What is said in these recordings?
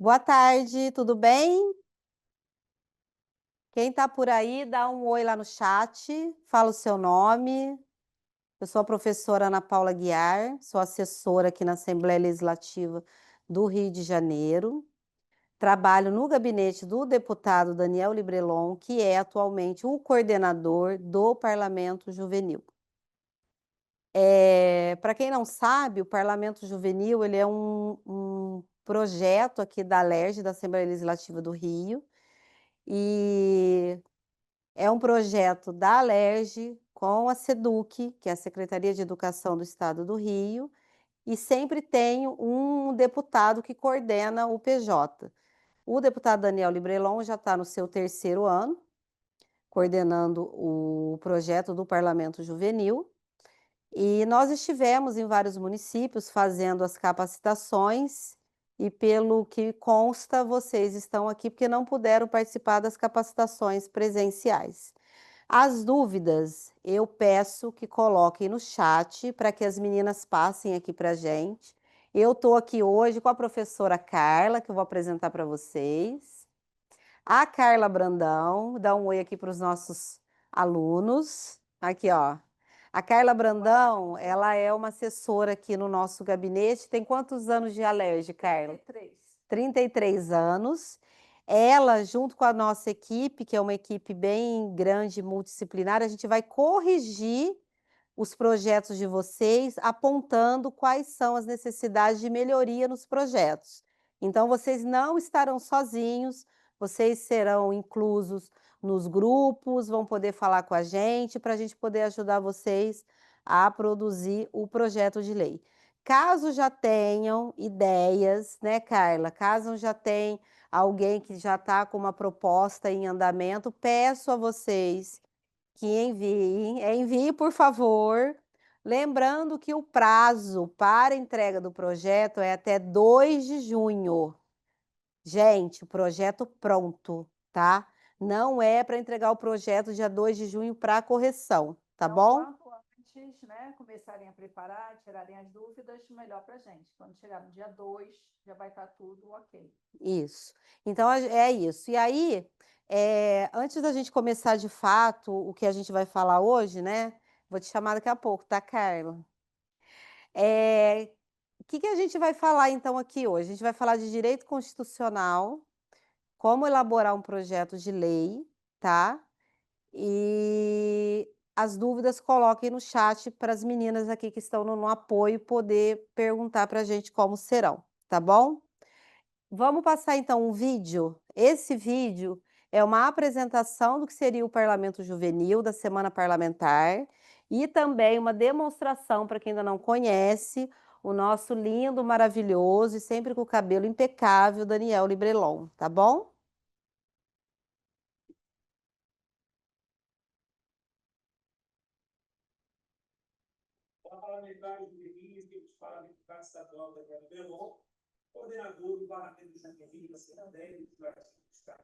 Boa tarde, tudo bem? Quem está por aí, dá um oi lá no chat, fala o seu nome. Eu sou a professora Ana Paula Guiar, sou assessora aqui na Assembleia Legislativa do Rio de Janeiro. Trabalho no gabinete do deputado Daniel Librelon, que é atualmente o coordenador do Parlamento Juvenil. Para quem não sabe, o Parlamento Juvenil ele é um projeto aqui da ALERJ, da Assembleia Legislativa do Rio, e é um projeto da ALERJ com a SEDUC, que é a Secretaria de Educação do Estado do Rio, e sempre tem um deputado que coordena o PJ. O deputado Daniel Librelon já está no seu terceiro ano, coordenando o projeto do Parlamento Juvenil, e nós estivemos em vários municípios fazendo as capacitações, e pelo que consta, vocês estão aqui porque não puderam participar das capacitações presenciais. As dúvidas, eu peço que coloquem no chat para que as meninas passem aqui para a gente. Eu estou aqui hoje com a professora Carla, que eu vou apresentar para vocês. A Carla Brandão, dá um oi aqui para os nossos alunos. Aqui, ó. A Carla Brandão, ela é uma assessora aqui no nosso gabinete. Tem quantos anos de alergia, Carla? 33 anos. Ela, junto com a nossa equipe, que é uma equipe bem grande, multidisciplinar, a gente vai corrigir os projetos de vocês, apontando quais são as necessidades de melhoria nos projetos. Então, vocês não estarão sozinhos, vocês serão inclusos nos grupos, vão poder falar com a gente, para a gente poder ajudar vocês a produzir o projeto de lei. Caso já tenham ideias, né, Carla? Caso já tenham alguém que já está com uma proposta em andamento, peço a vocês que enviem, por favor. Lembrando que o prazo para entrega do projeto é até 2 de junho. Gente, o projeto pronto, tá? Não é para entregar o projeto dia 2 de junho para correção, tá bom? Quanto antes, né, começarem a preparar, tirarem as dúvidas, melhor para a gente. Quando chegar no dia 2, já vai estar tudo ok. Isso. Então, é isso. E aí, antes da gente começar de fato o que a gente vai falar hoje, né? Vou te chamar daqui a pouco, tá, Carla? O que a gente vai falar então aqui hoje? A gente vai falar de direito constitucional, como elaborar um projeto de lei, tá? E as dúvidas coloquem no chat para as meninas aqui que estão no apoio poder perguntar para a gente como serão, tá bom? Vamos passar então um vídeo. Esse vídeo é uma apresentação do que seria o Parlamento Juvenil da Semana Parlamentar e também uma demonstração para quem ainda não conhece o nosso lindo, maravilhoso e sempre com o cabelo impecável Daniel Librelon, tá bom? Olá, parlamentares do Rio, que para o deputado estadual Daniel Librelon, coordenador do Parlamento Juvenil da Assembleia Legislativa do Estado.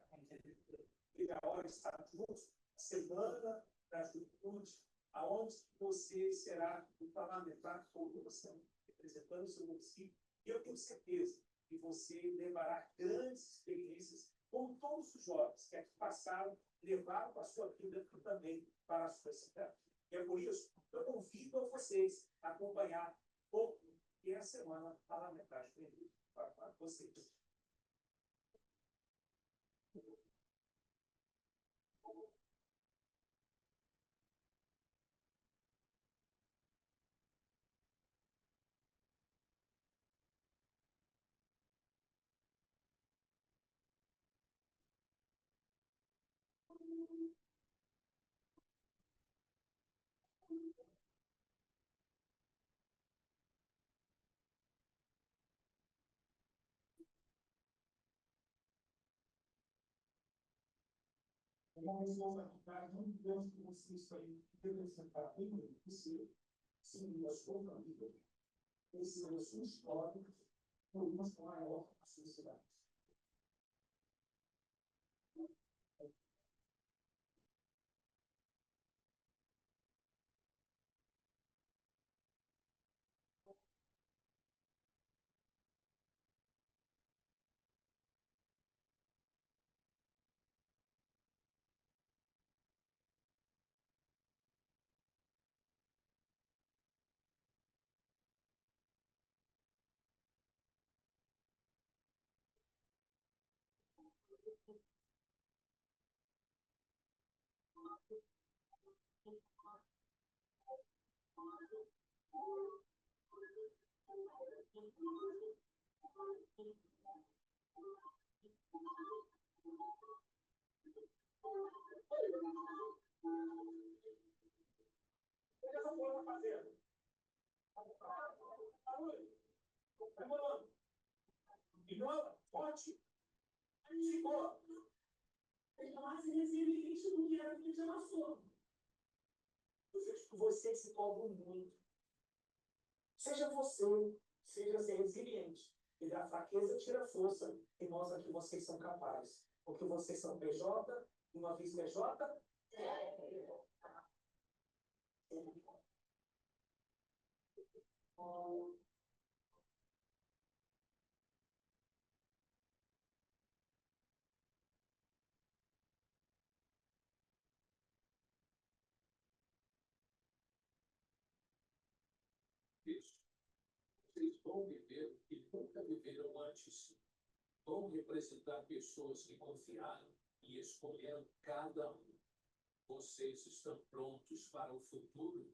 E a hora está juntos, a Semana da Juventude, aonde você será o parlamentar por você, representando o seu município. E eu tenho certeza que você levará grandes experiências, como todos os jovens que aqui passaram, levaram a sua vida também para a sua cidade. E é por isso que eu convido a vocês a acompanhar pouco que é a Semana Parlamentar Juvenil para vocês. Mas nós aqui não podemos que vocês aí representar bem você, sim, a sua família, esse é a sua história, por uma maior a sociedade. Ignora, forte. Aí ficou. Ele mais resiliente do que era que já passou. Você se cobra muito. Seja você, seja ser resiliente. E da fraqueza tira força e mostra que vocês são capazes. Porque vocês são PJ, e uma vez PJ, isso. Vocês vão viver o que nunca viveram antes. Vão representar pessoas que confiaram e escolheram cada um. Vocês estão prontos para o futuro?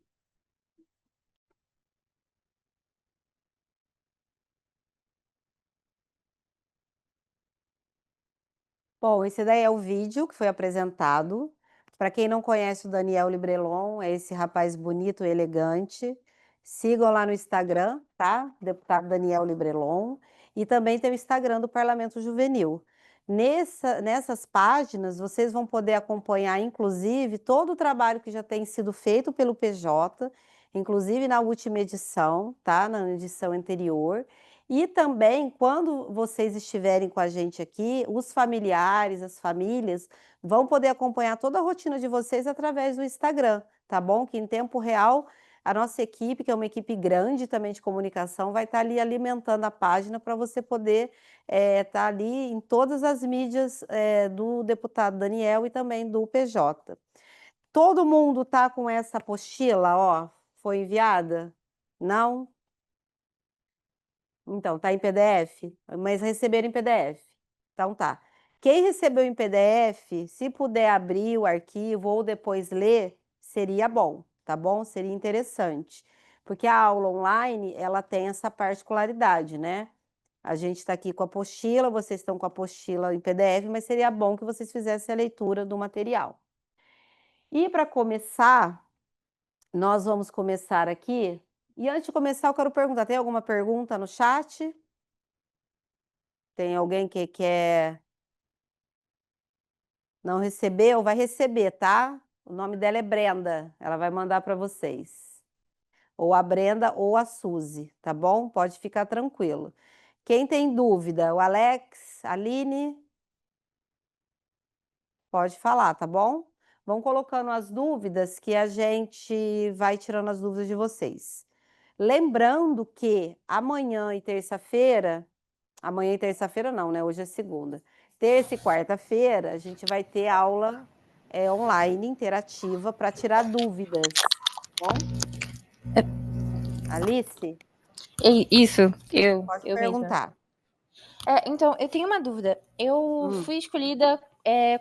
Bom, esse daí é o vídeo que foi apresentado. Para quem não conhece o Daniel Librelon, é esse rapaz bonito e elegante. Sigam lá no Instagram, tá? Deputado Daniel Librelon. E também tem o Instagram do Parlamento Juvenil. Nessas páginas, vocês vão poder acompanhar, inclusive, todo o trabalho que já tem sido feito pelo PJ, inclusive na última edição, tá? Na edição anterior. E também, quando vocês estiverem com a gente aqui, os familiares, as famílias, vão poder acompanhar toda a rotina de vocês através do Instagram, tá bom? Que em tempo real, a nossa equipe, que é uma equipe grande também de comunicação, vai estar ali alimentando a página para você poder estar ali em todas as mídias do deputado Daniel e também do PJ. Todo mundo tá com essa apostila, ó, foi enviada? Não? Então, tá em PDF? Mas receberam em PDF. Então tá. Quem recebeu em PDF, se puder abrir o arquivo ou depois ler, seria bom, tá bom? Seria interessante. Porque a aula online, ela tem essa particularidade, né? A gente está aqui com a apostila, vocês estão com a apostila em PDF, mas seria bom que vocês fizessem a leitura do material. E para começar, nós vamos começar aqui. E antes de começar, eu quero perguntar: tem alguma pergunta no chat? Tem alguém que quer não recebeu? Vai receber, tá? O nome dela é Brenda. Ela vai mandar para vocês. Ou a Brenda ou a Suzy, tá bom? Pode ficar tranquilo. Quem tem dúvida? O Alex, a Aline? Pode falar, tá bom? Vão colocando as dúvidas que a gente vai tirando as dúvidas de vocês. Lembrando que amanhã e terça-feira não, né? Hoje é segunda. Terça e quarta-feira, a gente vai ter aula online, interativa, para tirar dúvidas. Tá bom? Alice, Isso, pode eu mesma. perguntar. Então, eu tenho uma dúvida. Eu fui escolhida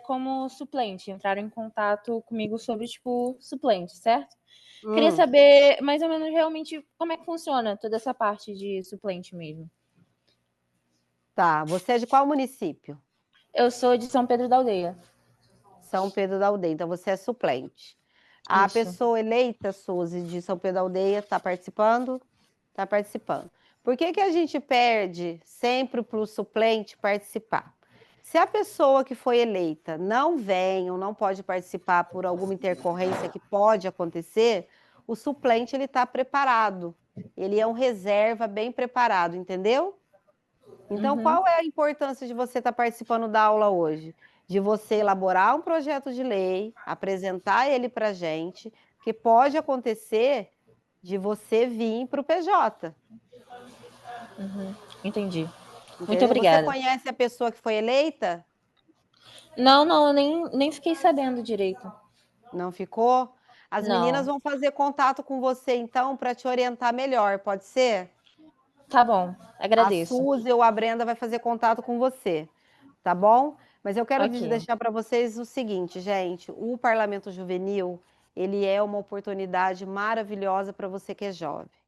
como suplente. Entraram em contato comigo sobre, tipo, suplente, certo? Queria saber mais ou menos realmente como é que funciona toda essa parte de suplente mesmo. Tá, você é de qual município? Eu sou de São Pedro da Aldeia. São Pedro da Aldeia, então você é suplente. A Isso. pessoa eleita, Suzy, de São Pedro da Aldeia, está participando? Está participando. Por que que a gente perde sempre para o suplente participar? Se a pessoa que foi eleita não vem ou não pode participar por alguma intercorrência que pode acontecer, o suplente ele está preparado. Ele é um reserva bem preparado, entendeu? Então, qual é a importância de você estar participando da aula hoje? De você elaborar um projeto de lei, apresentar ele para a gente, que pode acontecer de você vir para o PJ. Entendi. Muito Entendeu? obrigada. Você conhece a pessoa que foi eleita? Não, eu nem fiquei sabendo direito. Não ficou? As Não. meninas vão fazer contato com você, então, para te orientar melhor, pode ser? Tá bom, A agradeço. Suzy ou a Brenda vai fazer contato com você, tá bom? Mas eu quero Ok. deixar para vocês o seguinte, gente, o Parlamento Juvenil, ele é uma oportunidade maravilhosa para você que é jovem,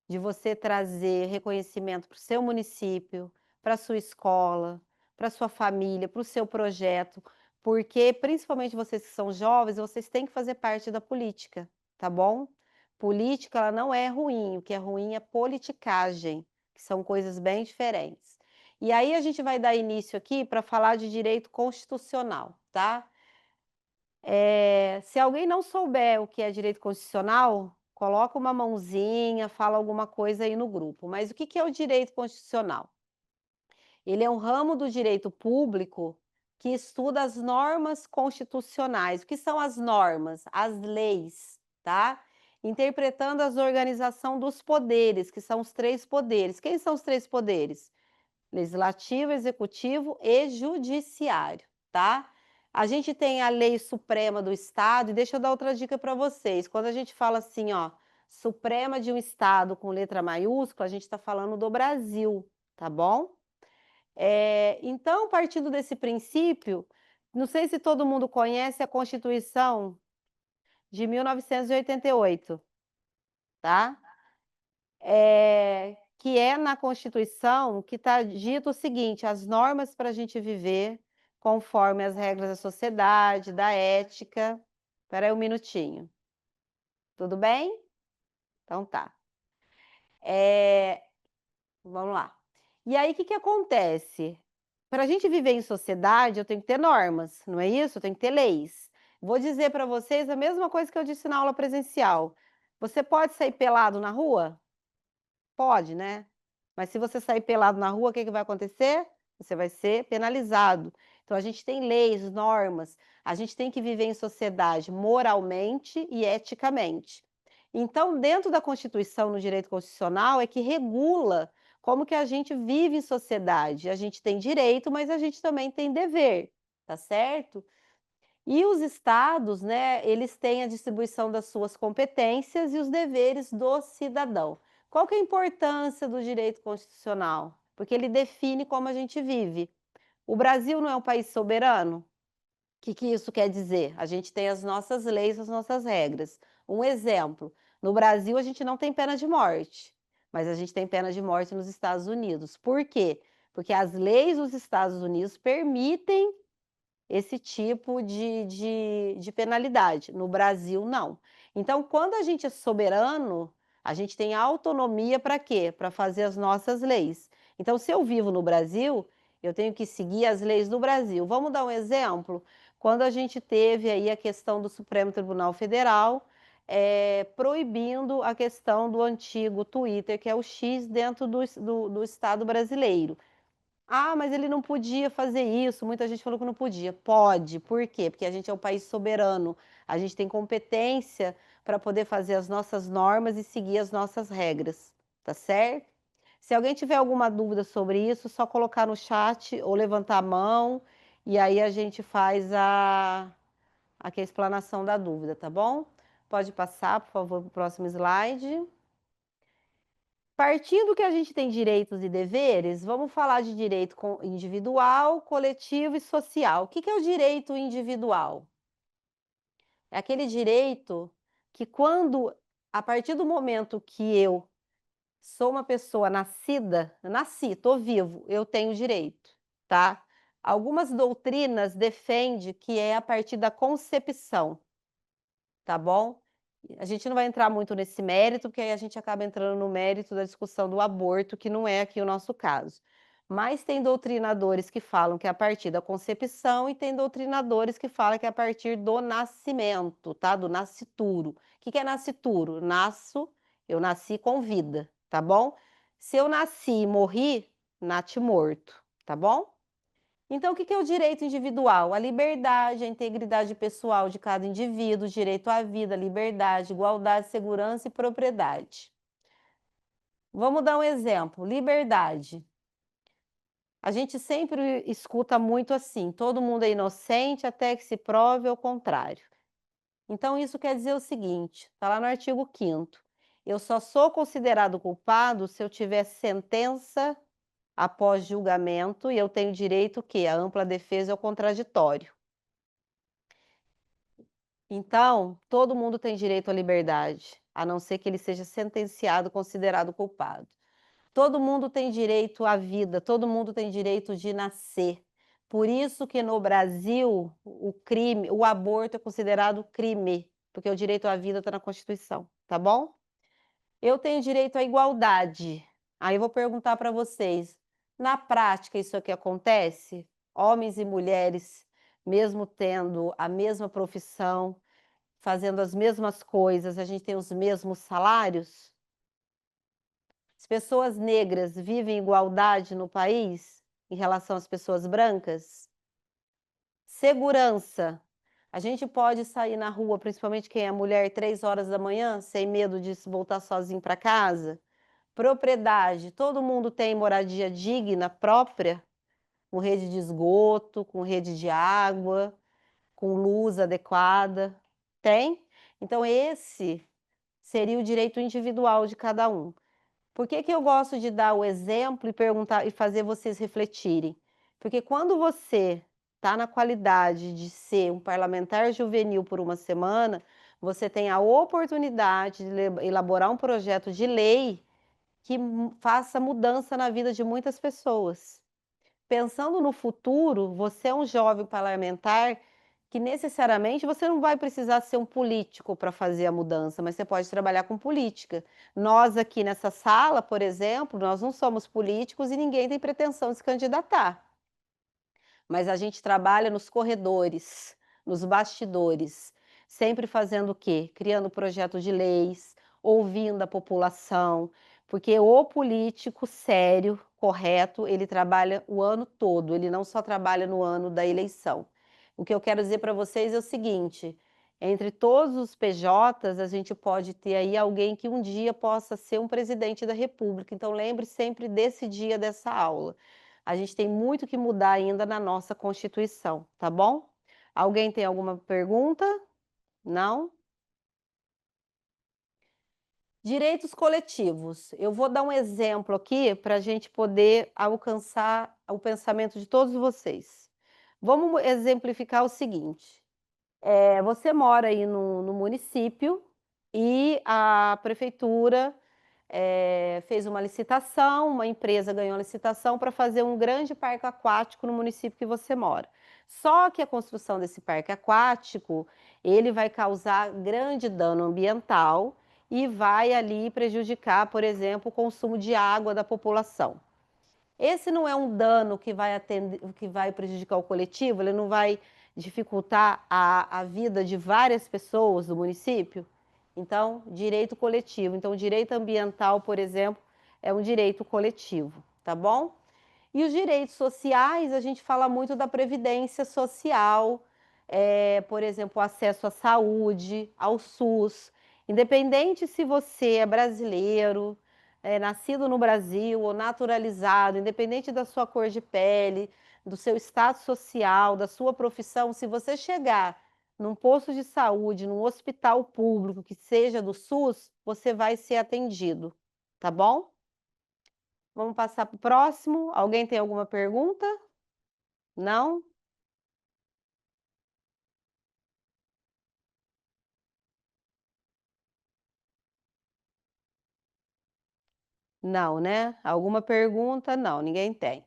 de você trazer reconhecimento para o seu município, para a sua escola, para a sua família, para o seu projeto, porque principalmente vocês que são jovens, vocês têm que fazer parte da política, tá bom? Política, ela não é ruim, o que é ruim é politicagem, que são coisas bem diferentes. E aí a gente vai dar início aqui para falar de direito constitucional, tá? Se alguém não souber o que é direito constitucional, coloca uma mãozinha, fala alguma coisa aí no grupo. Mas o que é o direito constitucional? Ele é um ramo do direito público que estuda as normas constitucionais. O que são as normas? As leis, tá? Interpretando as organização dos poderes, que são os três poderes. Quem são os três poderes? Legislativo, executivo e judiciário, tá? A gente tem a lei suprema do estado, e deixa eu dar outra dica para vocês. Quando a gente fala assim, ó, suprema de um estado com letra maiúscula, a gente está falando do Brasil, tá bom? Então, partindo desse princípio, não sei se todo mundo conhece a Constituição de 1988, tá? Que é na Constituição que está dito o seguinte: as normas para a gente viver conforme as regras da sociedade, da ética. Espera aí um minutinho. Tudo bem? Então tá. Vamos lá. E aí, o que acontece? Para a gente viver em sociedade, eu tenho que ter normas, não é isso? Eu tenho que ter leis. Vou dizer para vocês a mesma coisa que eu disse na aula presencial. Você pode sair pelado na rua? Pode, né? Mas se você sair pelado na rua, o que vai acontecer? Você vai ser penalizado. Então, a gente tem leis, normas, a gente tem que viver em sociedade moralmente e eticamente. Então, dentro da Constituição, no direito constitucional, é que regula como que a gente vive em sociedade. A gente tem direito, mas a gente também tem dever, tá certo? E os estados, né, eles têm a distribuição das suas competências e os deveres do cidadão. Qual que é a importância do direito constitucional? Porque ele define como a gente vive. O Brasil não é um país soberano? O que isso quer dizer? A gente tem as nossas leis, as nossas regras. Um exemplo: no Brasil a gente não tem pena de morte, mas a gente tem pena de morte nos Estados Unidos. Por quê? Porque as leis dos Estados Unidos permitem esse tipo de penalidade. No Brasil, não. Então, quando a gente é soberano, a gente tem autonomia para quê? Para fazer as nossas leis. Então, se eu vivo no Brasil, eu tenho que seguir as leis do Brasil. Vamos dar um exemplo? Quando a gente teve aí a questão do Supremo Tribunal Federal, proibindo a questão do antigo Twitter, que é o X, dentro do Estado brasileiro. Ah, mas ele não podia fazer isso. Muita gente falou que não podia. Pode. Por quê? Porque a gente é um país soberano. A gente tem competência para poder fazer as nossas normas e seguir as nossas regras. Tá certo? Se alguém tiver alguma dúvida sobre isso, só colocar no chat ou levantar a mão e aí a gente faz aqui a explanação da dúvida, tá bom? Pode passar, por favor, para o próximo slide. Partindo que a gente tem direitos e deveres, vamos falar de direito individual, coletivo e social. O que é o direito individual? É aquele direito que a partir do momento que eu sou uma pessoa nascida, eu nasci, estou vivo, eu tenho direito, tá? Algumas doutrinas defendem que é a partir da concepção, tá bom? A gente não vai entrar muito nesse mérito, porque aí a gente acaba entrando no mérito da discussão do aborto, que não é aqui o nosso caso. Mas tem doutrinadores que falam que é a partir da concepção e tem doutrinadores que falam que é a partir do nascimento, tá? Do nascituro. O que é nascituro? Eu nasci com vida, tá bom? Se eu nasci e morri, nate morto, tá bom? Então, o que é o direito individual? A liberdade, a integridade pessoal de cada indivíduo, direito à vida, liberdade, igualdade, segurança e propriedade. Vamos dar um exemplo: liberdade. A gente sempre escuta muito assim: todo mundo é inocente até que se prove o contrário. Então, isso quer dizer o seguinte: está lá no artigo 5º. Eu só sou considerado culpado se eu tiver sentença após julgamento, e eu tenho direito que a ampla defesa é o contraditório. Então, todo mundo tem direito à liberdade, a não ser que ele seja sentenciado, considerado culpado. Todo mundo tem direito à vida, todo mundo tem direito de nascer. Por isso que no Brasil o aborto é considerado crime, porque o direito à vida está na Constituição, tá bom? Eu tenho direito à igualdade. Aí eu vou perguntar para vocês, na prática isso aqui acontece? Homens e mulheres, mesmo tendo a mesma profissão, fazendo as mesmas coisas, a gente tem os mesmos salários? As pessoas negras vivem em igualdade no país em relação às pessoas brancas? Segurança. A gente pode sair na rua, principalmente quem é mulher, 3 horas da manhã, sem medo de se voltar sozinho para casa? Propriedade. Todo mundo tem moradia digna própria, com rede de esgoto, com rede de água, com luz adequada? Tem? Então, esse seria o direito individual de cada um. Por que que eu gosto de dar o exemplo e perguntar e fazer vocês refletirem? Porque quando você está na qualidade de ser um parlamentar juvenil por uma semana, você tem a oportunidade de elaborar um projeto de lei que faça mudança na vida de muitas pessoas. Pensando no futuro, você é um jovem parlamentar que necessariamente você não vai precisar ser um político para fazer a mudança, mas você pode trabalhar com política. Nós aqui nessa sala, por exemplo, nós não somos políticos e ninguém tem pretensão de se candidatar. Mas a gente trabalha nos corredores, nos bastidores, sempre fazendo o quê? Criando projetos de leis, ouvindo a população, porque o político sério, correto, ele trabalha o ano todo, ele não só trabalha no ano da eleição. O que eu quero dizer para vocês é o seguinte: entre todos os PJs, a gente pode ter aí alguém que um dia possa ser um presidente da República. Então, lembre sempre desse dia dessa aula. A gente tem muito que mudar ainda na nossa Constituição, tá bom? Alguém tem alguma pergunta? Não? Direitos coletivos. Eu vou dar um exemplo aqui para a gente poder alcançar o pensamento de todos vocês. Vamos exemplificar o seguinte: você mora aí no município e a prefeitura fez uma licitação, uma empresa ganhou a licitação para fazer um grande parque aquático no município que você mora. Só que a construção desse parque aquático, ele vai causar grande dano ambiental e vai ali prejudicar, por exemplo, o consumo de água da população. Esse não é um dano que vai prejudicar o coletivo, ele não vai dificultar a vida de várias pessoas do município? Então, direito coletivo. Então, o direito ambiental, por exemplo, é um direito coletivo, tá bom? E os direitos sociais, a gente fala muito da previdência social, por exemplo, o acesso à saúde, ao SUS. Independente se você é brasileiro, nascido no Brasil ou naturalizado, independente da sua cor de pele, do seu status social, da sua profissão, se você chegar num posto de saúde, num hospital público que seja do SUS, você vai ser atendido, tá bom? Vamos passar para o próximo. Alguém tem alguma pergunta? Não? Não, né? Alguma pergunta? Não, ninguém tem.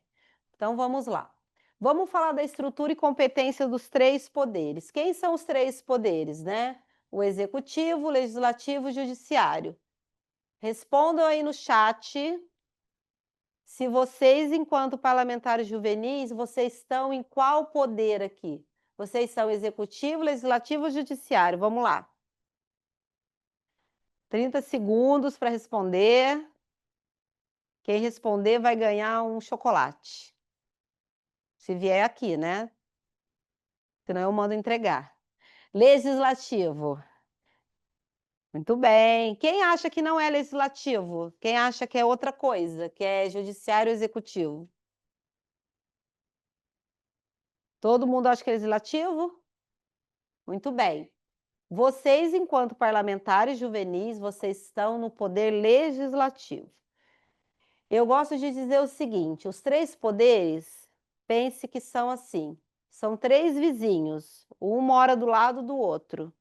Então vamos lá. Vamos falar da estrutura e competência dos três poderes. Quem são os três poderes, né? O executivo, o legislativo e o judiciário. Respondam aí no chat se vocês, enquanto parlamentares juvenis, vocês estão em qual poder aqui? Vocês são executivo, legislativo ou judiciário? Vamos lá. 30 segundos para responder. Quem responder vai ganhar um chocolate. Se vier aqui, né? Senão eu mando entregar. Legislativo. Muito bem. Quem acha que não é legislativo? Quem acha que é outra coisa, que é judiciário ou executivo? Todo mundo acha que é legislativo? Muito bem. Vocês, enquanto parlamentares juvenis, vocês estão no poder legislativo. Eu gosto de dizer o seguinte: os 3 poderes, pense que são assim, são 3 vizinhos, um mora do lado do outro.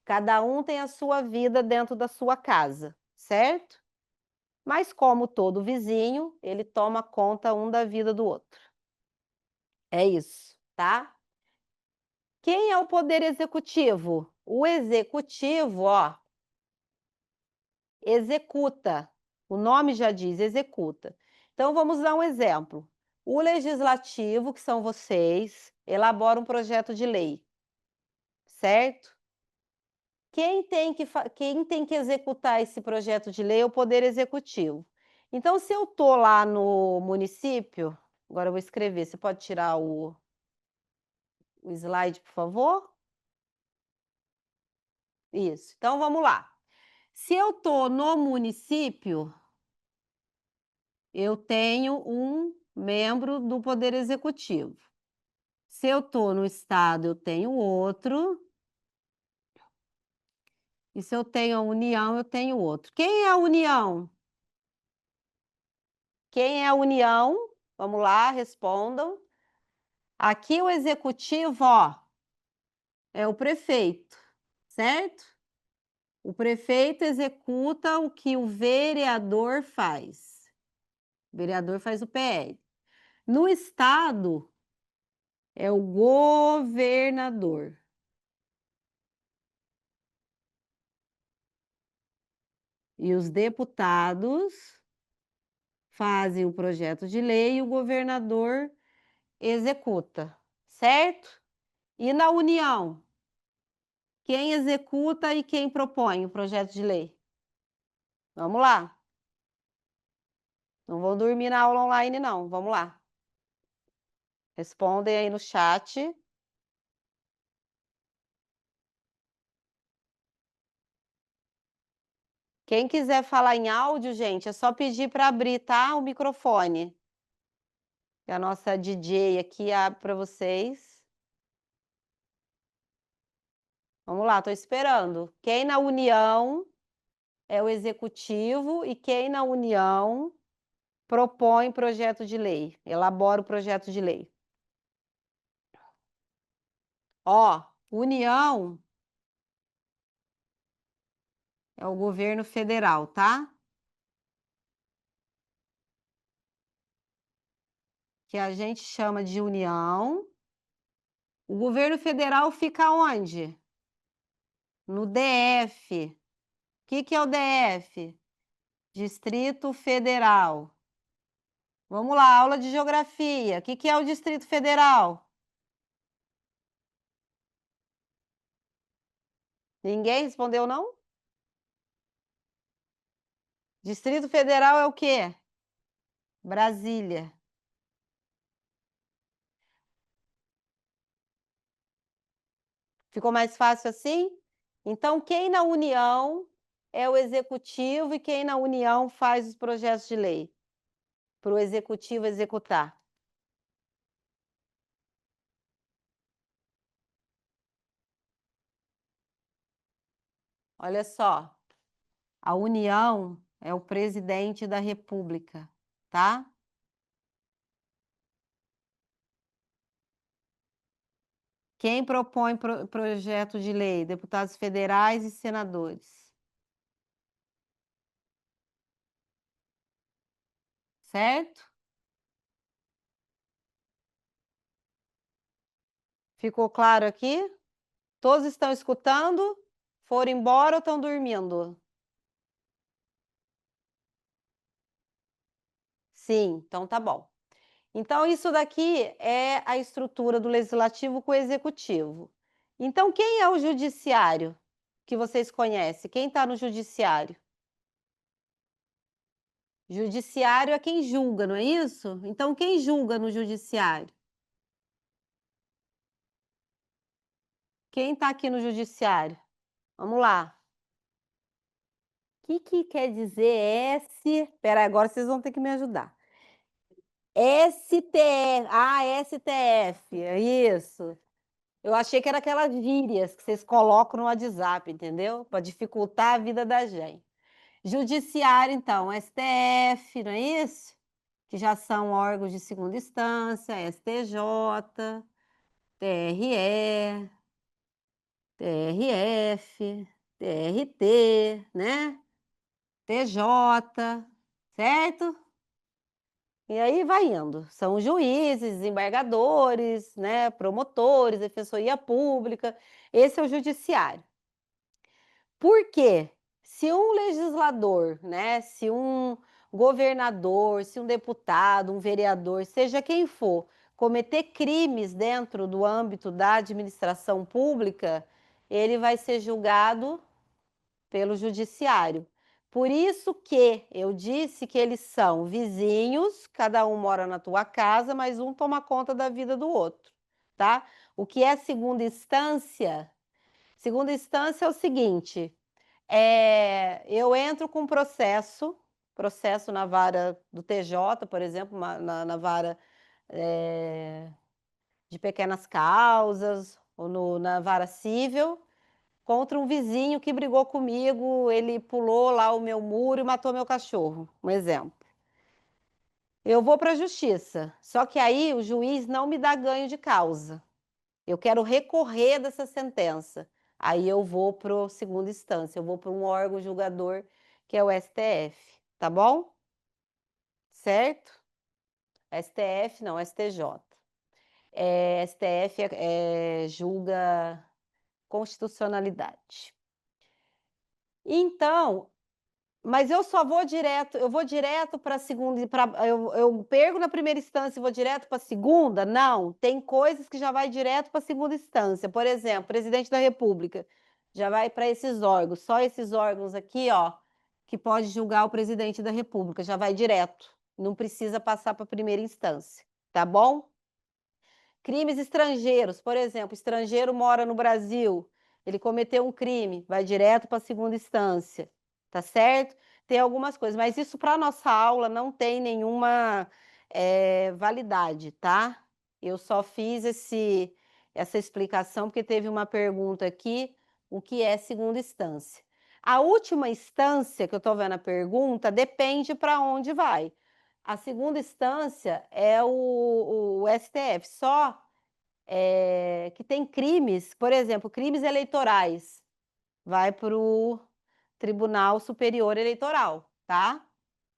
Cada um tem a sua vida dentro da sua casa, certo? Mas como todo vizinho, ele toma conta um da vida do outro. É isso, tá? Quem é o poder executivo? O executivo, ó, executa. O nome já diz, executa. Então vamos dar um exemplo. O legislativo, que são vocês, elabora um projeto de lei, certo? Quem tem que executar esse projeto de lei é o Poder Executivo. Então, se eu estou lá no município, agora eu vou escrever, você pode tirar o slide, por favor? Isso. Então, vamos lá. Se eu estou no município, eu tenho um membro do Poder Executivo. Se eu estou no estado, eu tenho outro. E se eu tenho a União, eu tenho outro. Quem é a União? Quem é a União? Vamos lá, respondam. Aqui o executivo, ó, é o prefeito, certo? O prefeito executa o que o vereador faz. O vereador faz o PL. No estado, é o governador. E os deputados fazem o projeto de lei e o governador executa, certo? E na União, quem executa e quem propõe o projeto de lei? Vamos lá. Não vou dormir na aula online, não. Vamos lá. Respondem aí no chat. Quem quiser falar em áudio, gente, é só pedir para abrir, tá? O microfone. Que a nossa DJ aqui abre para vocês. Vamos lá, estou esperando. Quem na União é o executivo e quem na União propõe projeto de lei, elabora o projeto de lei. Ó, União é o governo federal, tá? Que a gente chama de União. O governo federal fica onde? No DF. O que é o DF? Distrito Federal. Vamos lá, aula de geografia. O que é o Distrito Federal? Ninguém respondeu, não? Distrito Federal é o quê? Brasília. Ficou mais fácil assim? Então, quem na União é o executivo e quem na União faz os projetos de lei? Para o executivo executar. Olha só, a União é o presidente da República, tá? Quem propõe projeto de lei? Deputados federais e senadores. Certo? Ficou claro aqui? Todos estão escutando? Foram embora ou estão dormindo? Sim, então tá bom. Então, isso daqui é a estrutura do legislativo com o executivo. Então, quem é o judiciário que vocês conhecem? Quem está no judiciário? Judiciário é quem julga, não é isso? Então, quem julga no judiciário? Quem está aqui no judiciário? Vamos lá. O que quer dizer S? Espera, agora vocês vão ter que me ajudar. STF. Ah, STF. É isso. Eu achei que era aquelas gírias que vocês colocam no WhatsApp, entendeu? Para dificultar a vida da gente. Judiciário, então, STF, não é isso? que já são órgãos de segunda instância, STJ, TRE, TRF, TRT, né? TJ, certo? E aí vai indo. São juízes, desembargadores, né? Promotores, defensoria pública. Esse é o judiciário. Por quê? Se um legislador, né? Se um governador, se um deputado, um vereador, seja quem for, cometer crimes dentro do âmbito da administração pública, ele vai ser julgado pelo judiciário. Por isso que eu disse que eles são vizinhos, cada um mora na tua casa, mas um toma conta da vida do outro, tá? O que é segunda instância? Segunda instância é o seguinte: eu entro com processo na vara do TJ, por exemplo, na vara de pequenas causas, ou na vara civil, contra um vizinho que brigou comigo, ele pulou lá o meu muro e matou meu cachorro, um exemplo. Eu vou para a justiça, só que aí o juiz não me dá ganho de causa. Eu quero recorrer dessa sentença. Aí eu vou para a segunda instância, eu vou para um órgão julgador que é o STF, tá bom? Certo? STF não, STJ. STF julga constitucionalidade. Então, mas eu só vou direto, eu vou direto para a segunda, eu perco na primeira instância e vou direto para a segunda? Não, tem coisas que já vai direto para a segunda instância. Por exemplo, presidente da República já vai para esses órgãos, só esses órgãos aqui, ó, que pode julgar o presidente da República, já vai direto, não precisa passar para a primeira instância, tá bom? Crimes estrangeiros, por exemplo, estrangeiro mora no Brasil, ele cometeu um crime, vai direto para a segunda instância, tá certo? Tem algumas coisas, mas isso para nossa aula não tem nenhuma validade, tá? Eu só fiz essa explicação porque teve uma pergunta aqui, o que é segunda instância? A última instância, que eu estou vendo a pergunta, depende para onde vai. A segunda instância é o STF, só que tem crimes, por exemplo, crimes eleitorais, vai para o Tribunal Superior Eleitoral, tá?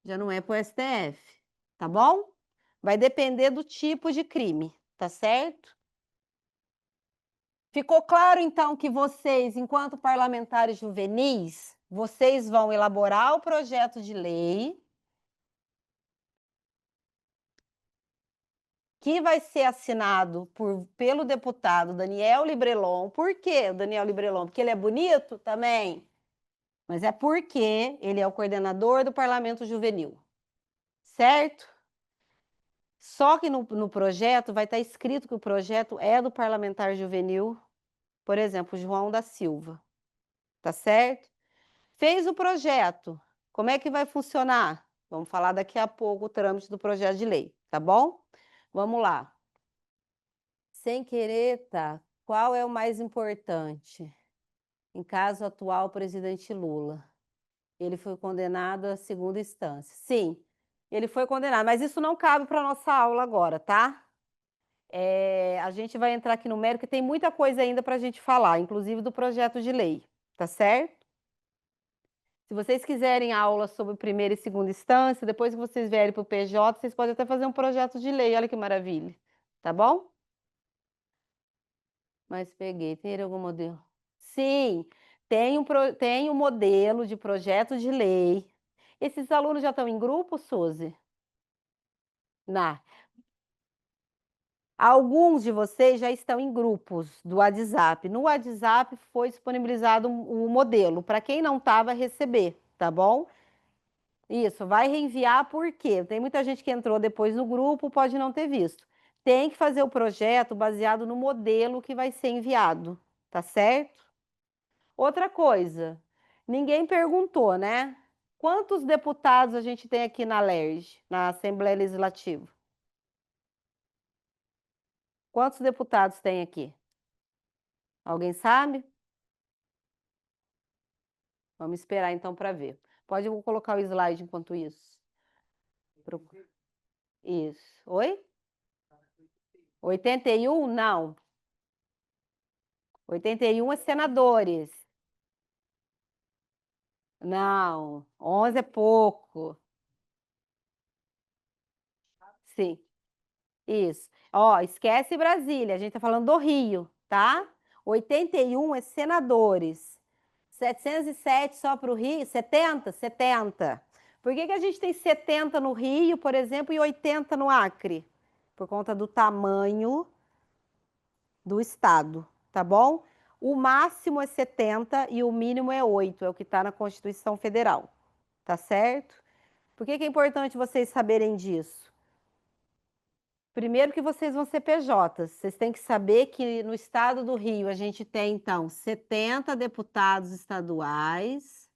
Já não é para o STF, tá bom? Vai depender do tipo de crime, tá certo? Ficou claro, então, que vocês, enquanto parlamentares juvenis, vocês vão elaborar o projeto de lei que vai ser assinado pelo deputado Daniel Librelon. Por quê o Daniel Librelon? Porque ele é bonito também, mas é porque ele é o coordenador do Parlamento Juvenil, certo? Só que no projeto vai estar escrito que o projeto é do parlamentar juvenil, por exemplo, João da Silva, tá certo? Fez o projeto, como é que vai funcionar? Vamos falar daqui a pouco o trâmite do projeto de lei, tá bom? Vamos lá. Sem querer, tá? Qual é o mais importante? Em caso atual, o presidente Lula. Ele foi condenado à segunda instância. Sim, ele foi condenado, mas isso não cabe para a nossa aula agora, tá? A gente vai entrar aqui no mérito, porque tem muita coisa ainda para a gente falar, inclusive do projeto de lei, tá certo? Se vocês quiserem aula sobre primeira e segunda instância, depois que vocês vierem para o PJ, vocês podem até fazer um projeto de lei, olha que maravilha, tá bom? Mas peguei, tem algum modelo? Sim, tem um modelo de projeto de lei. Esses alunos já estão em grupo, Suzy? Não. Alguns de vocês já estão em grupos do WhatsApp. No WhatsApp foi disponibilizado o modelo para quem não estava receber, tá bom? Isso, vai reenviar porque tem muita gente que entrou depois no grupo, pode não ter visto. Tem que fazer o projeto baseado no modelo que vai ser enviado, tá certo? Outra coisa, ninguém perguntou, né? Quantos deputados a gente tem aqui na LERJ, na Assembleia Legislativa? Quantos deputados tem aqui? Alguém sabe? Vamos esperar então para ver. Pode colocar o slide enquanto isso. Isso. Oi? 81? Não. 81 é senadores. Não. 11 é pouco. Sim. Isso. Ó, esquece Brasília, a gente tá falando do Rio, tá? 81 é senadores. 707 só para o Rio? 70? 70. Por que que a gente tem 70 no Rio, por exemplo, e 80 no Acre? Por conta do tamanho do estado, tá bom? O máximo é 70 e o mínimo é 8, é o que está na Constituição Federal, tá certo? Por que que é importante vocês saberem disso? Primeiro que vocês vão ser PJs, vocês têm que saber que no estado do Rio a gente tem, então, 70 deputados estaduais.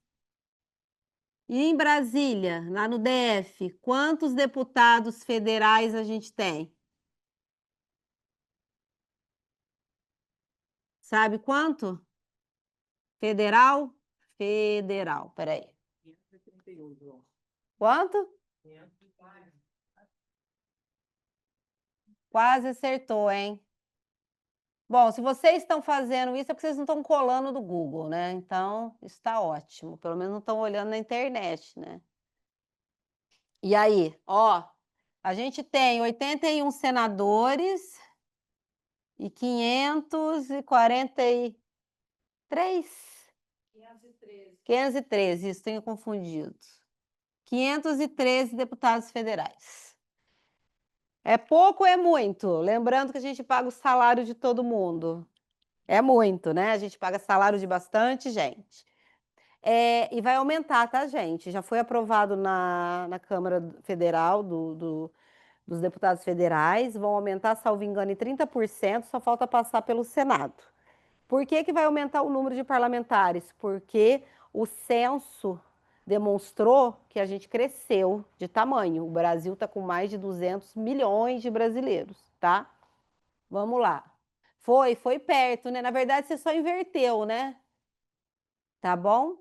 E em Brasília, lá no DF, quantos deputados federais a gente tem? Sabe quanto? Federal? Federal, peraí. 531, João. Quanto? 530. Quase acertou, hein? Bom, se vocês estão fazendo isso é porque vocês não estão colando do Google, né? Então, está ótimo. Pelo menos não estão olhando na internet, né? E aí, ó, a gente tem 81 senadores e 543. 513. 513, isso, tenho confundido. 513 deputados federais. É pouco ou é muito? Lembrando que a gente paga o salário de todo mundo. É muito, né? A gente paga salário de bastante gente. E vai aumentar, tá, gente? Já foi aprovado na Câmara Federal dos deputados federais, vão aumentar, salvo engano, em 30%, só falta passar pelo Senado. Por que que vai aumentar o número de parlamentares? Porque o censo demonstrou que a gente cresceu de tamanho. O Brasil está com mais de 200 milhões de brasileiros, tá? Vamos lá. Foi perto, né? Na verdade, você só inverteu, né? Tá bom?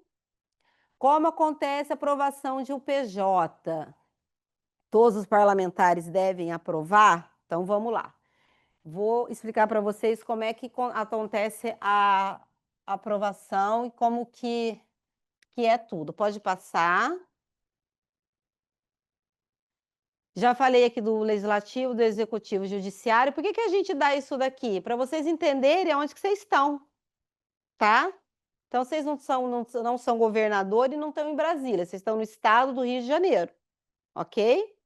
Como acontece a aprovação de um PJ? Todos os parlamentares devem aprovar? Então vamos lá. Vou explicar para vocês como é que acontece a aprovação e como que é tudo. Pode passar. Já falei aqui do legislativo, do executivo e judiciário. Por que que a gente dá isso daqui? Para vocês entenderem onde que vocês estão, tá? Então, vocês não são governador e não estão em Brasília, vocês estão no estado do Rio de Janeiro, ok?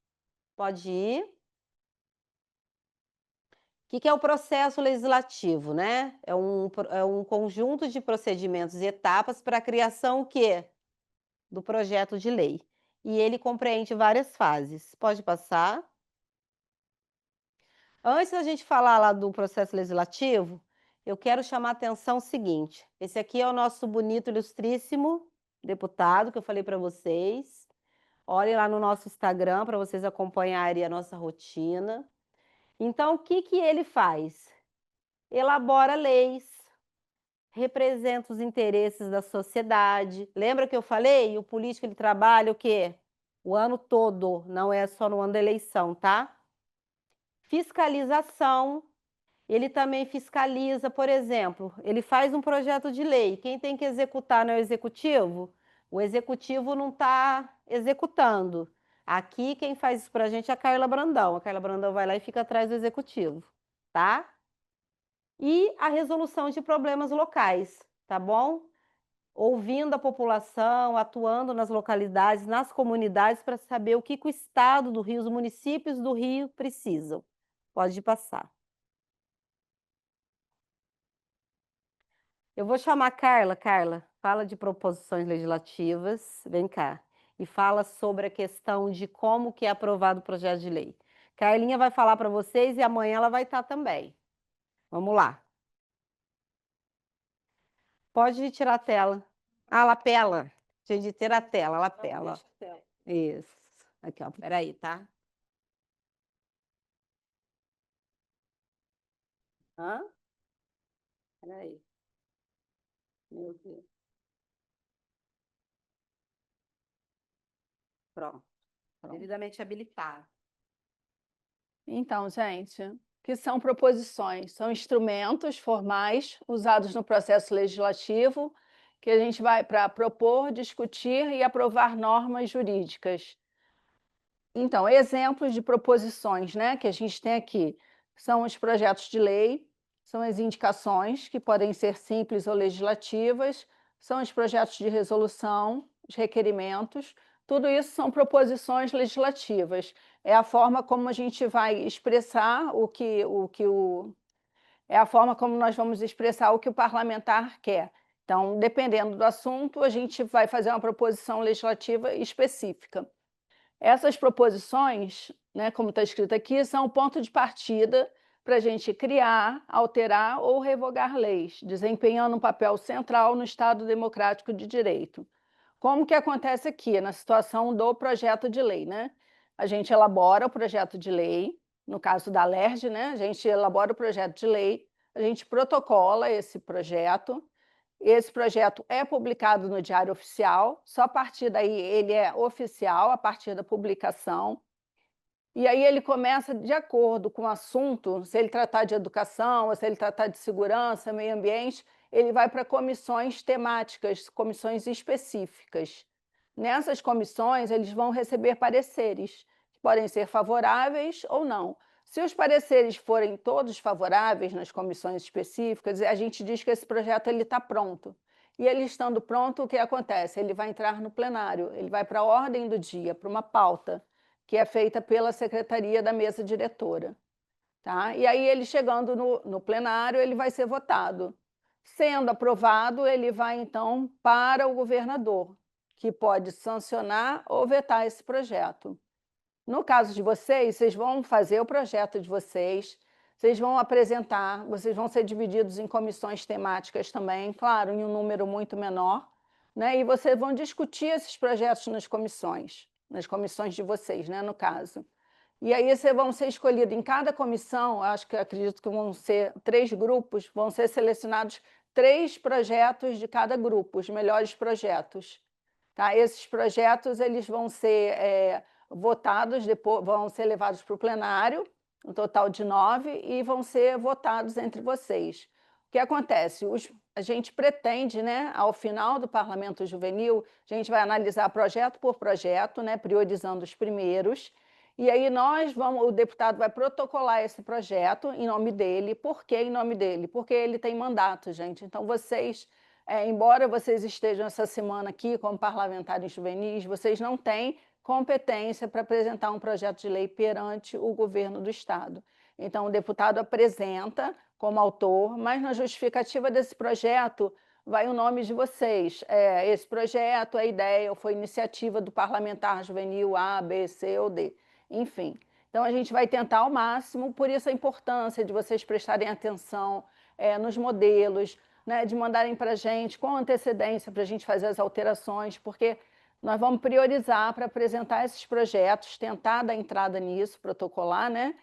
Pode ir. O que é o processo legislativo, né? É um conjunto de procedimentos e etapas para a criação o quê? Do projeto de lei. E ele compreende várias fases. Pode passar. Antes da gente falar lá do processo legislativo, eu quero chamar a atenção o seguinte: esse aqui é o nosso bonito, ilustríssimo deputado que eu falei para vocês. Olhem lá no nosso Instagram para vocês acompanharem a nossa rotina. Então, o que que ele faz? Elabora leis, representa os interesses da sociedade. Lembra que eu falei? O político ele trabalha o quê? O ano todo, não é só no ano da eleição, tá? Fiscalização. Ele também fiscaliza, por exemplo, ele faz um projeto de lei. Quem tem que executar não é o executivo? O executivo não está executando. Aqui, quem faz isso para a gente é a Carla Brandão. A Carla Brandão vai lá e fica atrás do executivo, tá? E a resolução de problemas locais, tá bom? Ouvindo a população, atuando nas localidades, nas comunidades, para saber o que o estado do Rio, os municípios do Rio precisam. Pode passar. Eu vou chamar a Carla. Carla, fala de proposições legislativas, vem cá, e fala sobre a questão de como que é aprovado o projeto de lei. Carlinha vai falar para vocês e amanhã ela vai estar também. Vamos lá. Pode tirar a tela. Ah, lapela. Tinha de ter a tela, lapela. Isso. Aqui, ó, peraí, tá? Hã? Peraí. Meu Deus. Pronto. Devidamente habilitado. Então, gente, o que são proposições? São instrumentos formais usados no processo legislativo que a gente vai para propor, discutir e aprovar normas jurídicas. Então, exemplos de proposições, né, que a gente tem aqui são os projetos de lei, são as indicações, que podem ser simples ou legislativas, são os projetos de resolução, os requerimentos, tudo isso são proposições legislativas. É a forma como a gente vai expressar é a forma como nós vamos expressar o que o parlamentar quer. Então, dependendo do assunto, a gente vai fazer uma proposição legislativa específica. Essas proposições, né, como está escrito aqui, são o ponto de partida para a gente criar, alterar ou revogar leis, desempenhando um papel central no Estado democrático de direito. Como que acontece aqui, na situação do projeto de lei, né? A gente elabora o projeto de lei, no caso da LERJ, né? A gente elabora o projeto de lei, a gente protocola esse projeto é publicado no Diário Oficial, só a partir daí ele é oficial, a partir da publicação. E aí ele começa de acordo com o assunto, se ele tratar de educação, ou se ele tratar de segurança, meio ambiente, ele vai para comissões temáticas, comissões específicas. Nessas comissões, eles vão receber pareceres, que podem ser favoráveis ou não. Se os pareceres forem todos favoráveis nas comissões específicas, a gente diz que esse projeto está pronto. E ele estando pronto, o que acontece? Ele vai entrar no plenário, ele vai para a ordem do dia, para uma pauta, que é feita pela secretaria da mesa diretora. Tá? E aí, ele chegando no plenário, ele vai ser votado. Sendo aprovado, ele vai, então, para o governador, que pode sancionar ou vetar esse projeto. No caso de vocês, vocês vão fazer o projeto de vocês vão apresentar, vocês vão ser divididos em comissões temáticas também, claro, em um número muito menor, né? E vocês vão discutir esses projetos nas comissões de vocês, né, no caso. E aí vocês vão ser escolhidos em cada comissão, acredito que vão ser 3 grupos, vão ser selecionados 3 projetos de cada grupo, os melhores projetos. Tá? Esses projetos eles vão ser votados, depois vão ser levados para o plenário, um total de 9, e vão ser votados entre vocês. O que acontece? A gente pretende, né, ao final do Parlamento Juvenil, a gente vai analisar projeto por projeto, né, priorizando os primeiros, e aí o deputado vai protocolar esse projeto em nome dele. Por que em nome dele? Porque ele tem mandato, gente. Então, vocês, embora vocês estejam essa semana aqui como parlamentares juvenis, vocês não têm competência para apresentar um projeto de lei perante o governo do Estado. Então, o deputado apresenta como autor, mas na justificativa desse projeto vai o nome de vocês. Esse projeto, a ideia, foi iniciativa do parlamentar juvenil A, B, C ou D. Enfim, então a gente vai tentar ao máximo, por isso a importância de vocês prestarem atenção nos modelos, né, de mandarem para a gente com antecedência para a gente fazer as alterações, porque nós vamos priorizar para apresentar esses projetos, tentar dar entrada nisso, protocolar, né,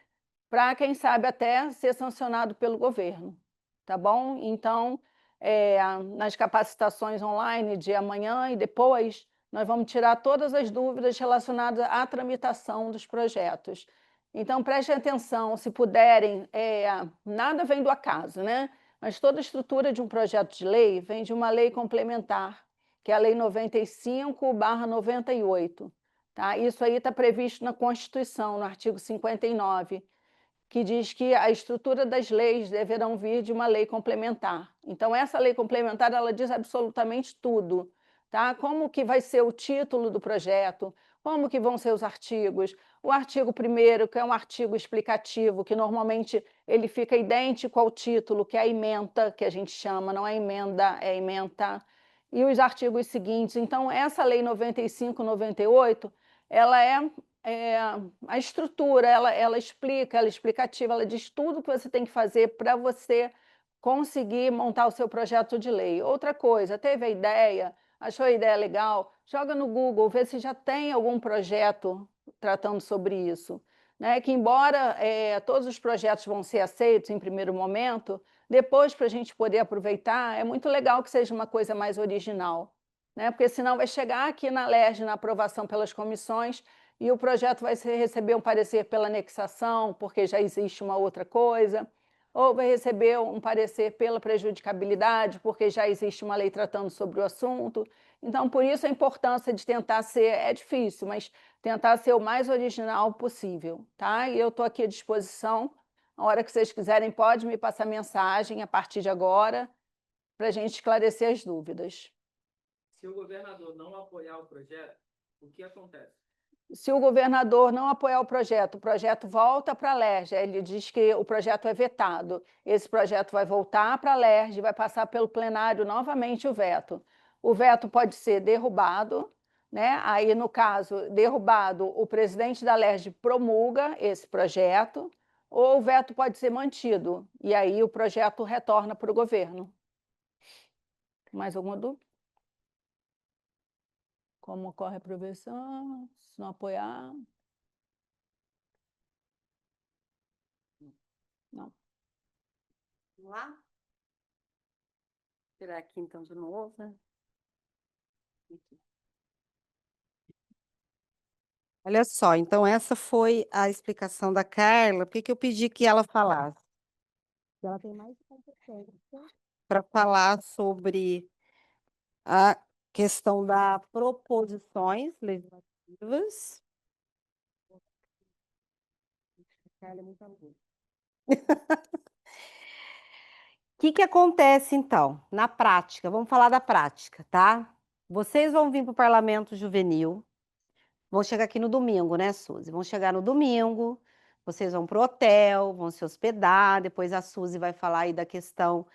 para, quem sabe, até ser sancionado pelo governo, tá bom? Então, nas capacitações online de amanhã e depois, nós vamos tirar todas as dúvidas relacionadas à tramitação dos projetos. Então, prestem atenção, se puderem, nada vem do acaso, né? Mas toda a estrutura de um projeto de lei vem de uma lei complementar, que é a Lei 95/98. Tá? Isso aí está previsto na Constituição, no artigo 59, que diz que a estrutura das leis deverão vir de uma lei complementar. Então, essa lei complementar, ela diz absolutamente tudo. Tá? Como que vai ser o título do projeto, como que vão ser os artigos. O artigo 1º, que é um artigo explicativo, que normalmente ele fica idêntico ao título, que é a ementa, que a gente chama, não é emenda, é ementa. E os artigos seguintes. Então, essa Lei 95/98, ela a estrutura, ela explica, ela é explicativa, ela diz tudo o que você tem que fazer para você conseguir montar o seu projeto de lei. Outra coisa, teve a ideia, achou a ideia legal, joga no Google, vê se já tem algum projeto tratando sobre isso. Né? Que embora todos os projetos vão ser aceitos em primeiro momento, depois, para a gente poder aproveitar, é muito legal que seja uma coisa mais original, né? Porque senão vai chegar aqui na LERJ, na aprovação pelas comissões, e o projeto vai receber um parecer pela anexação, porque já existe uma outra coisa, ou vai receber um parecer pela prejudicabilidade, porque já existe uma lei tratando sobre o assunto. Então, por isso a importância de tentar ser, é difícil, mas tentar ser o mais original possível, tá? E eu estou aqui à disposição, a hora que vocês quiserem, pode me passar mensagem a partir de agora, para a gente esclarecer as dúvidas. Se o governador não apoiar o projeto, o que acontece? Se o governador não apoiar o projeto volta para a LERJ, ele diz que o projeto é vetado. Esse projeto vai voltar para a LERJ e vai passar pelo plenário novamente o veto. O veto pode ser derrubado, né? Aí, no caso, derrubado, o presidente da LERJ promulga esse projeto, ou o veto pode ser mantido, e aí o projeto retorna para o governo. Mais alguma dúvida? Como ocorre a aprovação? Se não apoiar? Não. Vamos lá? Tirar aqui então de novo, né? Aqui. Olha só, então essa foi a explicação da Carla. Por que eu pedi que ela falasse? Ela tem mais competência para falar sobre a questão das proposições legislativas. Carla é muito aguda. O que acontece, então, na prática? Vamos falar da prática, tá? Vocês vão vir para o Parlamento Juvenil, vão chegar aqui no domingo, né, Suzy? Vão chegar no domingo, vocês vão para o hotel, vão se hospedar, depois a Suzy vai falar aí da questão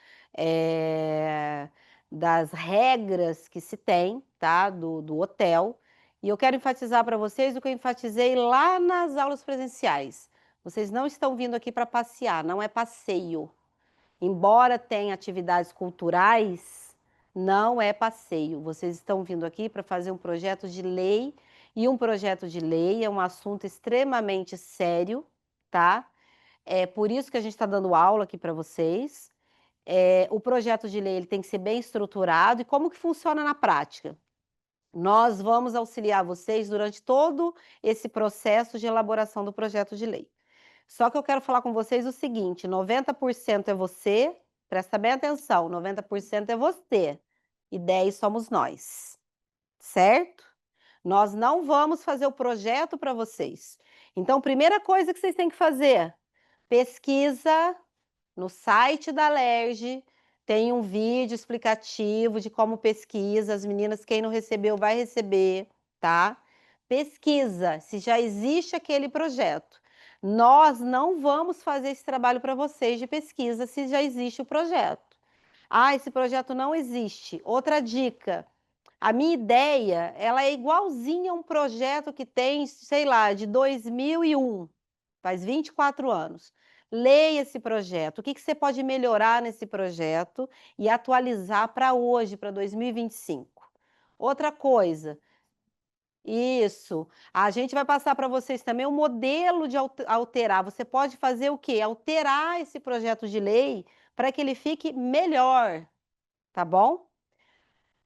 das regras que se tem, tá? Do hotel. E eu quero enfatizar para vocês o que eu enfatizei lá nas aulas presenciais. Vocês não estão vindo aqui para passear, não é passeio. Embora tenha atividades culturais, não é passeio. Vocês estão vindo aqui para fazer um projeto de lei, e um projeto de lei é um assunto extremamente sério, tá? É por isso que a gente está dando aula aqui para vocês. O projeto de lei ele tem que ser bem estruturado. E como que funciona na prática? Nós vamos auxiliar vocês durante todo esse processo de elaboração do projeto de lei. Só que eu quero falar com vocês o seguinte: 90% é você, presta bem atenção, 90% é você e 10% somos nós, certo? Nós não vamos fazer o projeto para vocês. Então, primeira coisa que vocês têm que fazer, pesquisa no site da LERJ, tem um vídeo explicativo de como pesquisa, as meninas, quem não recebeu vai receber, tá? Pesquisa se já existe aquele projeto. Nós não vamos fazer esse trabalho para vocês de pesquisa se já existe o projeto. Ah, esse projeto não existe. Outra dica, a minha ideia, ela é igualzinha a um projeto que tem, sei lá, de 2001, faz 24 anos. Leia esse projeto. O que você pode melhorar nesse projeto e atualizar para hoje, para 2025? Outra coisa, isso. A gente vai passar para vocês também o modelo de alterar. Você pode fazer o quê? Alterar esse projeto de lei para que ele fique melhor, tá bom?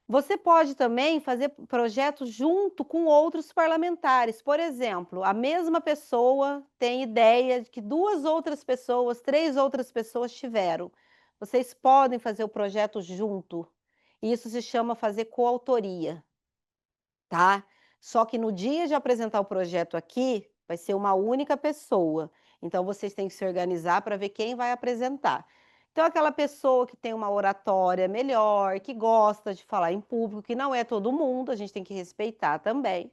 Você pode também fazer projetos junto com outros parlamentares. Por exemplo, a mesma pessoa tem ideia de que 2 outras pessoas, 3 outras pessoas tiveram. Vocês podem fazer o projeto junto. Isso se chama fazer coautoria, tá? Só que no dia de apresentar o projeto aqui, vai ser uma única pessoa. Então, vocês têm que se organizar para ver quem vai apresentar. Então, aquela pessoa que tem uma oratória melhor, que gosta de falar em público, que não é todo mundo, a gente tem que respeitar também.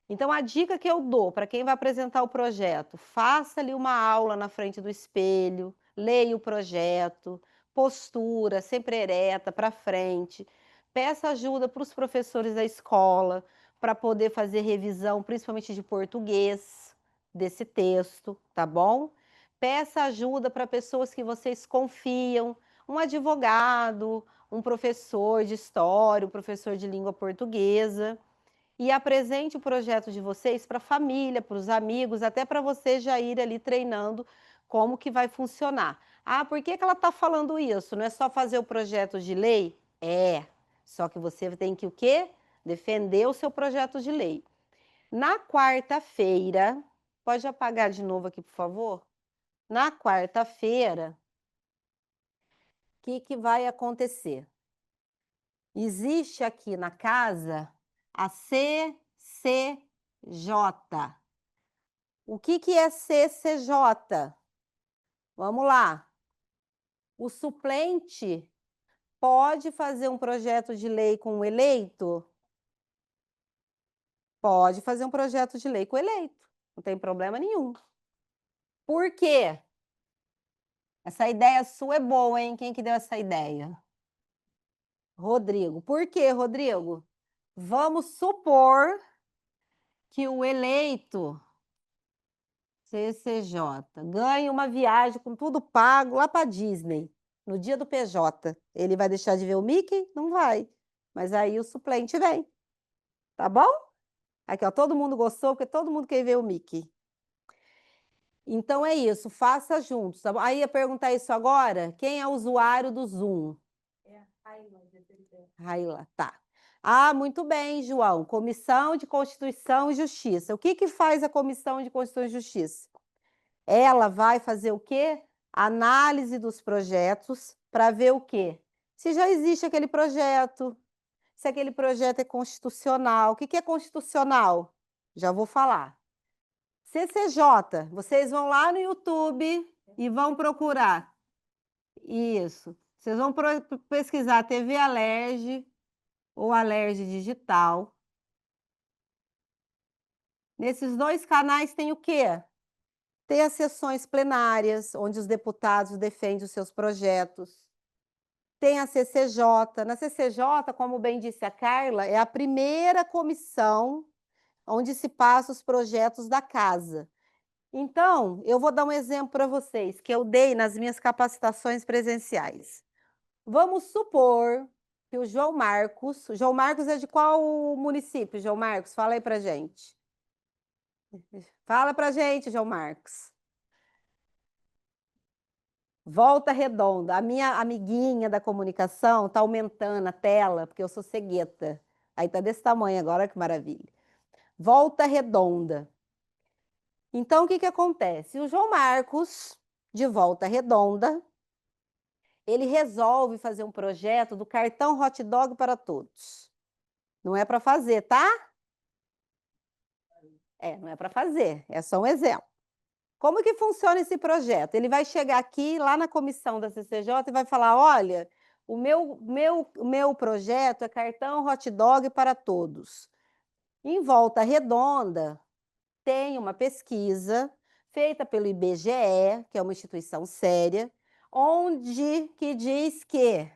Então, a dica que eu dou para quem vai apresentar o projeto, faça ali uma aula na frente do espelho, leia o projeto, postura sempre ereta, para frente. Peça ajuda para os professores da escola, para poder fazer revisão, principalmente de português, desse texto, tá bom? Peça ajuda para pessoas que vocês confiam, um advogado, um professor de história, um professor de língua portuguesa, e apresente o projeto de vocês para a família, para os amigos, até para você já ir ali treinando como que vai funcionar. Ah, por que ela está falando isso? Não é só fazer o projeto de lei? É, só que você tem que o quê? Defender o seu projeto de lei. Na quarta-feira, pode apagar de novo aqui, por favor? Na quarta-feira, o que vai acontecer? Existe aqui na casa a CCJ. O que é CCJ? Vamos lá. O suplente pode fazer um projeto de lei com o eleito? Pode fazer um projeto de lei com o eleito, não tem problema nenhum. Por quê? Essa ideia sua é boa, hein? Quem que deu essa ideia? Rodrigo. Por quê, Rodrigo? Vamos supor que o eleito CCJ ganhe uma viagem com tudo pago lá para Disney, no dia do PJ. Ele vai deixar de ver o Mickey? Não vai. Mas aí o suplente vem. Tá bom? Aqui, ó, todo mundo gostou, porque todo mundo quer ver o Mickey. Então é isso, faça juntos. Tá bom? Aí ia perguntar isso agora, quem é o usuário do Zoom? Raila, tá. Ah, muito bem, João. Comissão de Constituição e Justiça. O que faz a Comissão de Constituição e Justiça? Ela vai fazer o quê? Análise dos projetos para ver o quê? Se já existe aquele projeto, se aquele projeto é constitucional. O que é constitucional? Já vou falar. CCJ, vocês vão lá no YouTube e vão procurar. Isso. Vocês vão pesquisar TV Alerj ou Alerj Digital. Nesses dois canais tem o quê? Tem as sessões plenárias, onde os deputados defendem os seus projetos. Tem a CCJ. Na CCJ, como bem disse a Carla, é a primeira comissão onde se passam os projetos da casa. Então, eu vou dar um exemplo para vocês, que eu dei nas minhas capacitações presenciais. Vamos supor que o João Marcos é de qual município, João Marcos? Fala aí para gente. Fala para gente, João Marcos. Volta Redonda. A minha amiguinha da comunicação está aumentando a tela, porque eu sou cegueta. Aí está desse tamanho agora, que maravilha. Volta Redonda. Então, o que acontece? O João Marcos, de Volta Redonda, ele resolve fazer um projeto do cartão hot dog para todos. Não é para fazer, tá? Não é para fazer, é só um exemplo. Como que funciona esse projeto? Ele vai chegar aqui, lá na comissão da CCJ, e vai falar, olha, o meu projeto é cartão hot dog para todos. Em Volta Redonda, tem uma pesquisa feita pelo IBGE, que é uma instituição séria, onde que diz que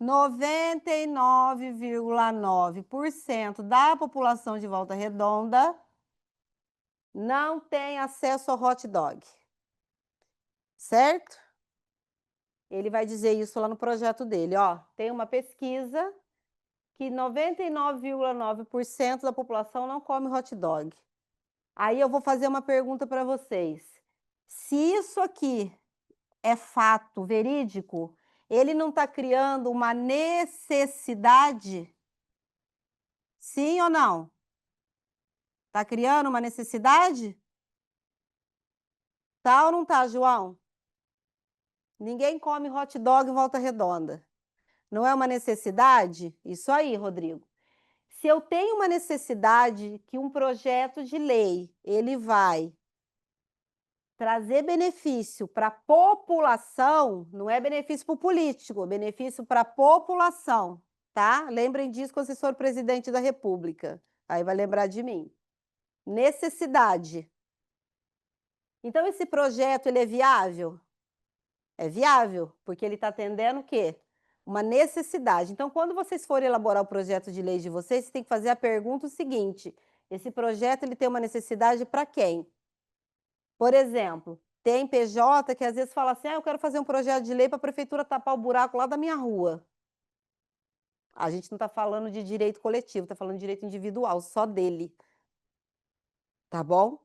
99,9% da população de Volta Redonda não tem acesso ao hot dog. Certo? Ele vai dizer isso lá no projeto dele, ó. Tem uma pesquisa que 99,9% da população não come hot dog. Aí eu vou fazer uma pergunta para vocês. Se isso aqui é fato verídico, ele não está criando uma necessidade? Sim ou não? Está criando uma necessidade? Tá ou não tá, João? Ninguém come hot dog em Volta Redonda. Não é uma necessidade? Isso aí, Rodrigo. Se eu tenho uma necessidade que um projeto de lei, ele vai trazer benefício para a população, não é benefício para o político, é benefício para a população, tá? Lembrem disso quando vocês forem presidente da República. Aí vai lembrar de mim. Necessidade. Então, esse projeto, ele é viável? É viável, porque ele está atendendo o quê? Uma necessidade. Então, quando vocês forem elaborar o projeto de lei de vocês, vocês têm que fazer a pergunta seguinte: esse projeto ele tem uma necessidade para quem? Por exemplo, tem PJ que às vezes fala assim: eu quero fazer um projeto de lei para a prefeitura tapar o buraco lá da minha rua. A gente não está falando de direito coletivo, está falando de direito individual, só dele. Tá bom?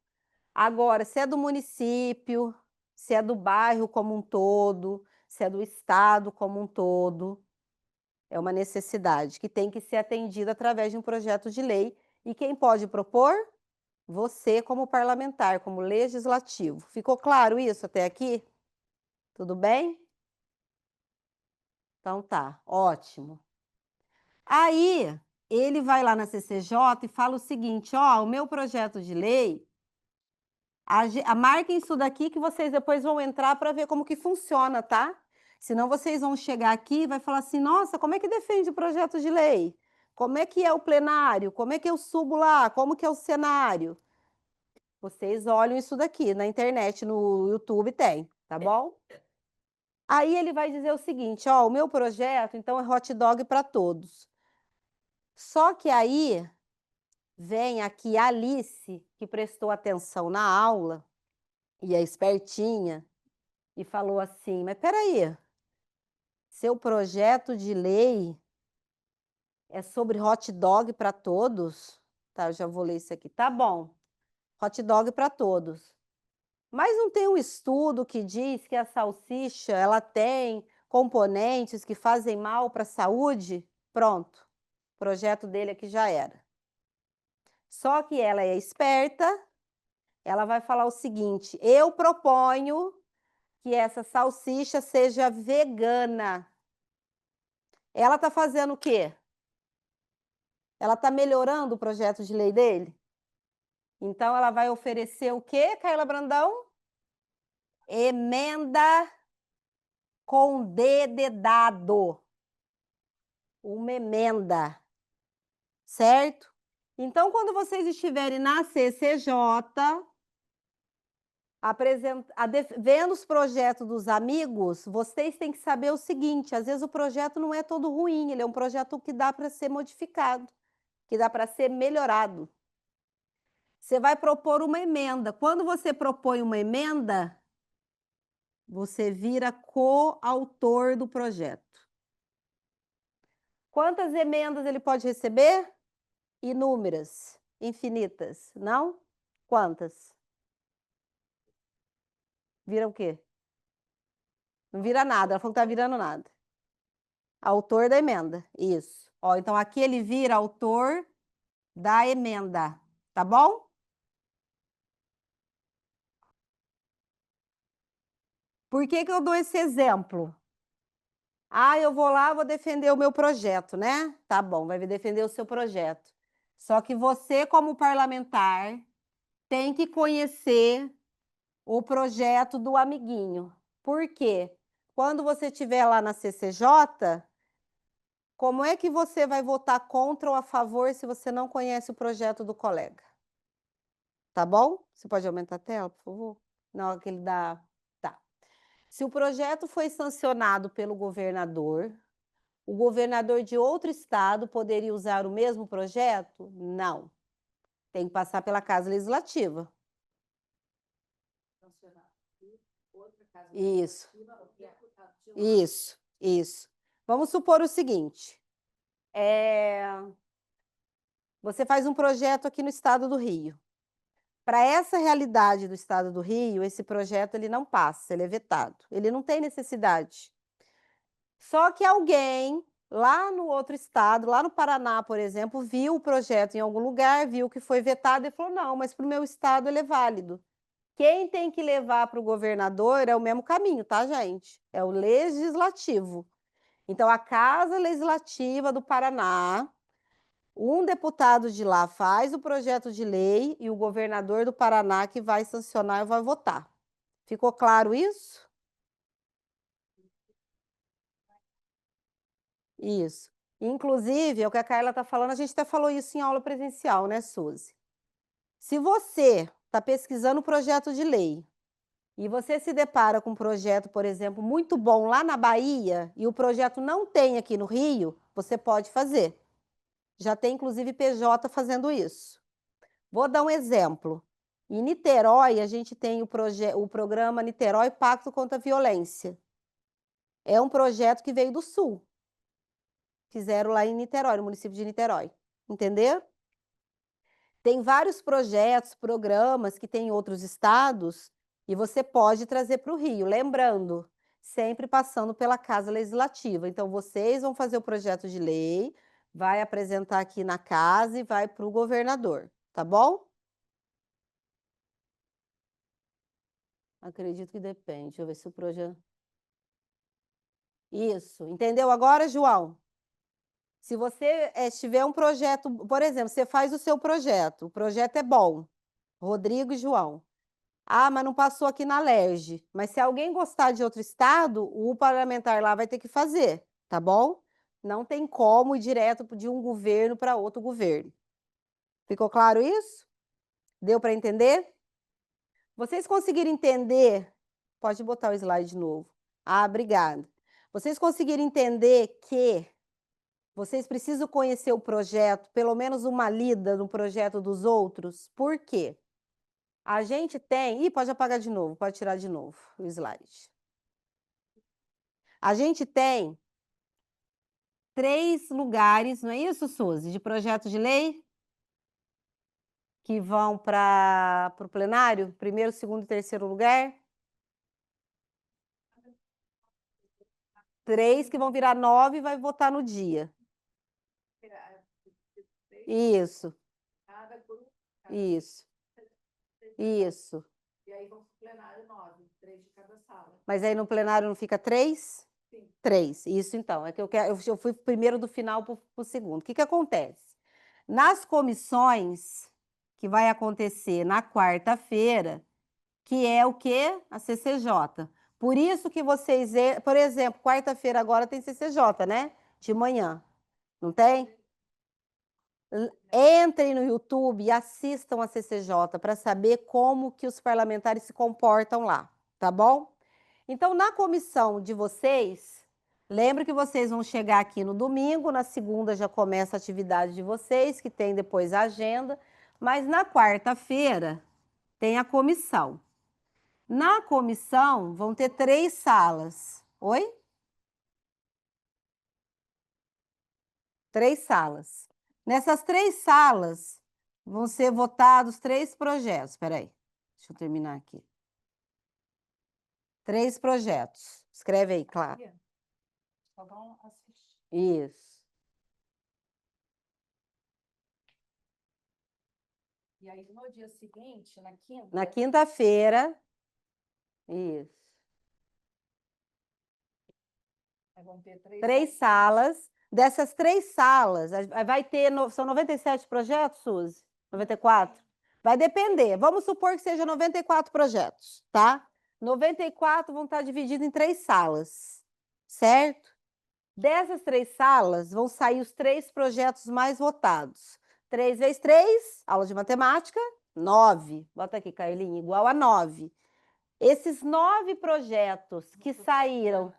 Agora, se é do município, se é do bairro como um todo, se é do estado como um todo, é uma necessidade que tem que ser atendida através de um projeto de lei. E quem pode propor? Você como parlamentar, como legislativo. Ficou claro isso até aqui? Tudo bem? Então tá, ótimo. Aí, ele vai lá na CCJ e fala o seguinte: ó, o meu projeto de lei, marquem isso daqui que vocês depois vão entrar para ver como que funciona, tá? Senão vocês vão chegar aqui e vai falar assim: nossa, como é que defende o projeto de lei? Como é que é o plenário? Como é que eu subo lá? Como que é o cenário? Vocês olham isso daqui na internet, no YouTube tem, tá bom? Aí ele vai dizer o seguinte: ó, o meu projeto, então, é hot dog para todos. Só que aí vem aqui a Alice, que prestou atenção na aula, e é espertinha, e falou assim: mas peraí, seu projeto de lei é sobre hot dog para todos? Tá, eu já vou ler isso aqui. Tá bom, hot dog para todos. Mas não tem um estudo que diz que a salsicha, ela tem componentes que fazem mal para a saúde? Pronto, o projeto dele aqui já era. Só que ela é esperta, ela vai falar o seguinte: eu proponho que essa salsicha seja vegana. Ela está fazendo o quê? Ela está melhorando o projeto de lei dele? Então, ela vai oferecer o quê, Carla Brandão? Emenda com D de dado. Uma emenda, certo? Então, quando vocês estiverem na CCJ, vendo os projetos dos amigos, vocês têm que saber o seguinte: às vezes o projeto não é todo ruim, ele é um projeto que dá para ser modificado, que dá para ser melhorado. Você vai propor uma emenda. Quando você propõe uma emenda, você vira coautor do projeto. Quantas emendas ele pode receber? Inúmeras, infinitas, não? Quantas? Vira o quê? Não vira nada, ela falou que tá virando nada. Autor da emenda, isso. Ó, então aqui ele vira autor da emenda, tá bom? Por que que eu dou esse exemplo? Ah, eu vou lá, vou defender o meu projeto, né? Tá bom, vai defender o seu projeto. Só que você, como parlamentar, tem que conhecer o projeto do amiguinho. Por quê? Quando você estiver lá na CCJ, como é que você vai votar contra ou a favor se você não conhece o projeto do colega? Tá bom? Você pode aumentar a tela, por favor? Não, aquele da... Tá. Se o projeto foi sancionado pelo governador, o governador de outro estado poderia usar o mesmo projeto? Não. Tem que passar pela Casa Legislativa. Isso. Isso. Vamos supor o seguinte: você faz um projeto aqui no estado do Rio. Para essa realidade do estado do Rio, esse projeto ele não passa, ele é vetado. Ele não tem necessidade. Só que alguém lá no outro estado, lá no Paraná, por exemplo, viu o projeto em algum lugar, viu que foi vetado e falou: não, mas para o meu estado ele é válido. Quem tem que levar para o governador é o mesmo caminho, tá, gente? É o legislativo. Então, a Casa Legislativa do Paraná, um deputado de lá faz o projeto de lei e o governador do Paraná que vai sancionar e vai votar. Ficou claro isso? Isso. Inclusive, é o que a Carla está falando, a gente até falou isso em aula presencial, né, Suzy? Se você está pesquisando o projeto de lei e você se depara com um projeto, por exemplo, muito bom lá na Bahia e o projeto não tem aqui no Rio, você pode fazer. Já tem, inclusive, PJ fazendo isso. Vou dar um exemplo. Em Niterói, a gente tem o programa Niterói Pacto contra a Violência. É um projeto que veio do Sul. Fizeram lá em Niterói, no município de Niterói. Entenderam? Tem vários projetos, programas que tem em outros estados e você pode trazer para o Rio. Lembrando, sempre passando pela Casa Legislativa. Então, vocês vão fazer o projeto de lei, vai apresentar aqui na casa e vai para o governador, tá bom? Acredito que depende. Deixa eu ver se o projeto... Isso. Entendeu agora, João? Se você tiver um projeto, por exemplo, você faz o seu projeto, o projeto é bom, Rodrigo e João. Ah, mas não passou aqui na LERJ. Mas se alguém gostar de outro estado, o parlamentar lá vai ter que fazer, tá bom? Não tem como ir direto de um governo para outro governo. Ficou claro isso? Deu para entender? Vocês conseguiram entender? Pode botar o slide de novo. Ah, obrigada. Vocês conseguiram entender que vocês precisam conhecer o projeto, pelo menos uma lida no projeto dos outros? Por quê? A gente tem... Ih, pode apagar de novo, pode tirar de novo o slide. A gente tem 3 lugares, não é isso, Suzy, de projeto de lei que vão para o plenário, primeiro, segundo e terceiro lugar. 3 que vão virar 9 e vai votar no dia. Isso. Isso. Isso. E aí vão para o plenário 9, 3 de cada sala. Mas aí no plenário não fica 3? Sim. 3. Isso então. É que eu fui primeiro do final para o segundo. O que acontece? Nas comissões, que vai acontecer na quarta-feira, que é o quê? A CCJ. Por isso que vocês... Por exemplo, quarta-feira agora tem CCJ, né? De manhã. Não tem? Entrem no YouTube e assistam a CCJ para saber como que os parlamentares se comportam lá, tá bom? Então, na comissão de vocês, lembre que vocês vão chegar aqui no domingo, na segunda já começa a atividade de vocês, que tem depois a agenda, mas na quarta-feira tem a comissão. Na comissão vão ter 3 salas. Oi? 3 salas. Nessas 3 salas vão ser votados 3 projetos. Espera aí, deixa eu terminar aqui. 3 projetos. Escreve aí, claro. Só vão assistir. Isso. E aí, no dia seguinte, na quinta... Na quinta-feira. Isso. Vão ter 3 salas. Dessas 3 salas, vai ter... São 97 projetos, Suzy? 94? Vai depender. Vamos supor que seja 94 projetos, tá? 94 vão estar divididos em 3 salas, certo? Dessas 3 salas, vão sair os 3 projetos mais votados. 3 vezes 3, aula de matemática, 9. Bota aqui, Carlinhos, igual a 9. Esses 9 projetos que saíram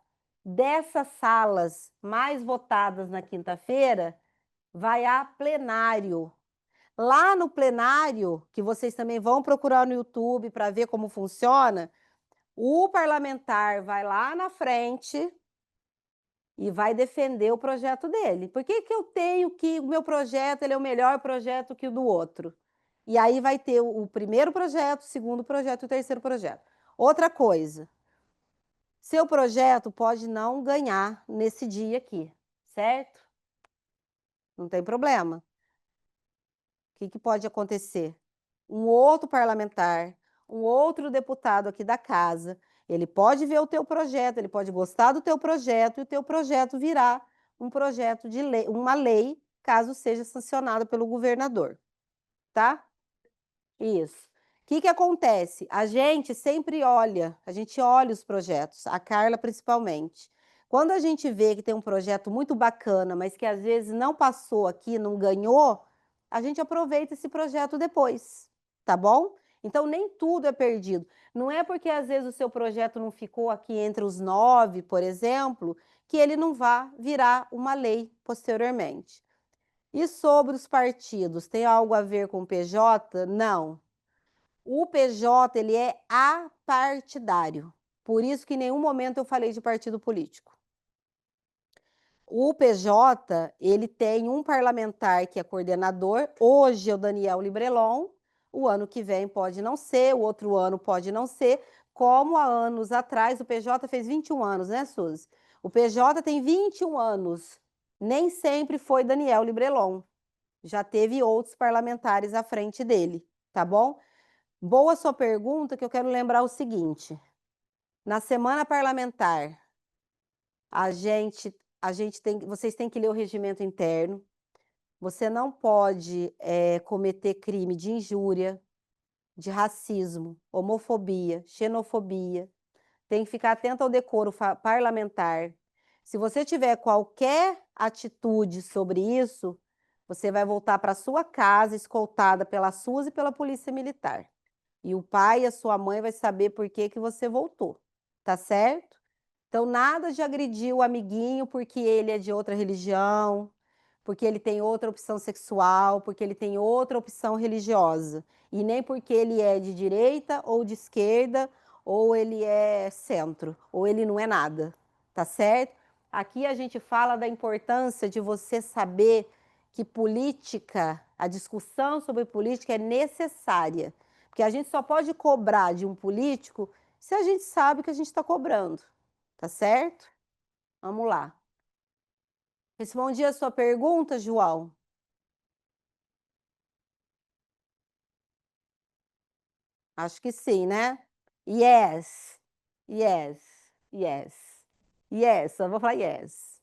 dessas salas mais votadas na quinta-feira, vai a plenário. Lá no plenário, que vocês também vão procurar no YouTube para ver como funciona, o parlamentar vai lá na frente e vai defender o projeto dele. Por que eu tenho que o meu projeto ele é o melhor projeto que o do outro? E aí vai ter o primeiro projeto, o segundo projeto e o terceiro projeto. Outra coisa, seu projeto pode não ganhar nesse dia aqui, certo? Não tem problema. O que pode acontecer? Um outro parlamentar, um outro deputado aqui da casa, ele pode ver o teu projeto, ele pode gostar do teu projeto e o teu projeto virar um projeto de lei, uma lei, caso seja sancionado pelo governador, tá? Isso. O que acontece? A gente sempre olha, a gente olha os projetos, a Carla principalmente. Quando a gente vê que tem um projeto muito bacana, mas que às vezes não passou aqui, não ganhou, a gente aproveita esse projeto depois, tá bom? Então, nem tudo é perdido. Não é porque às vezes o seu projeto não ficou aqui entre os 9, por exemplo, que ele não vá virar uma lei posteriormente. E sobre os partidos, tem algo a ver com o PJ? Não. O PJ, ele é apartidário. Por isso que em nenhum momento eu falei de partido político. O PJ, ele tem um parlamentar que é coordenador. Hoje é o Daniel Librelon. O ano que vem pode não ser, o outro ano pode não ser. Como há anos atrás, o PJ fez 21 anos, né, Suzy? O PJ tem 21 anos. Nem sempre foi Daniel Librelon. Já teve outros parlamentares à frente dele, tá bom? Boa sua pergunta, que eu quero lembrar o seguinte. Na semana parlamentar, vocês têm que ler o regimento interno. Você não pode cometer crime de injúria, de racismo, homofobia, xenofobia. Tem que ficar atento ao decoro parlamentar. Se você tiver qualquer atitude sobre isso, você vai voltar para sua casa escoltada pela SUS e pela Polícia Militar. E o pai e a sua mãe vai saber por que que você voltou, tá certo? Então, nada de agredir o amiguinho porque ele é de outra religião, porque ele tem outra opção sexual, porque ele tem outra opção religiosa. E nem porque ele é de direita ou de esquerda, ou ele é centro, ou ele não é nada, tá certo? Aqui a gente fala da importância de você saber que política, a discussão sobre política é necessária. Porque a gente só pode cobrar de um político se a gente sabe que a gente está cobrando, tá certo? Vamos lá. Respondi a sua pergunta, João? Acho que sim, né? Yes, yes, yes, yes, eu vou falar yes.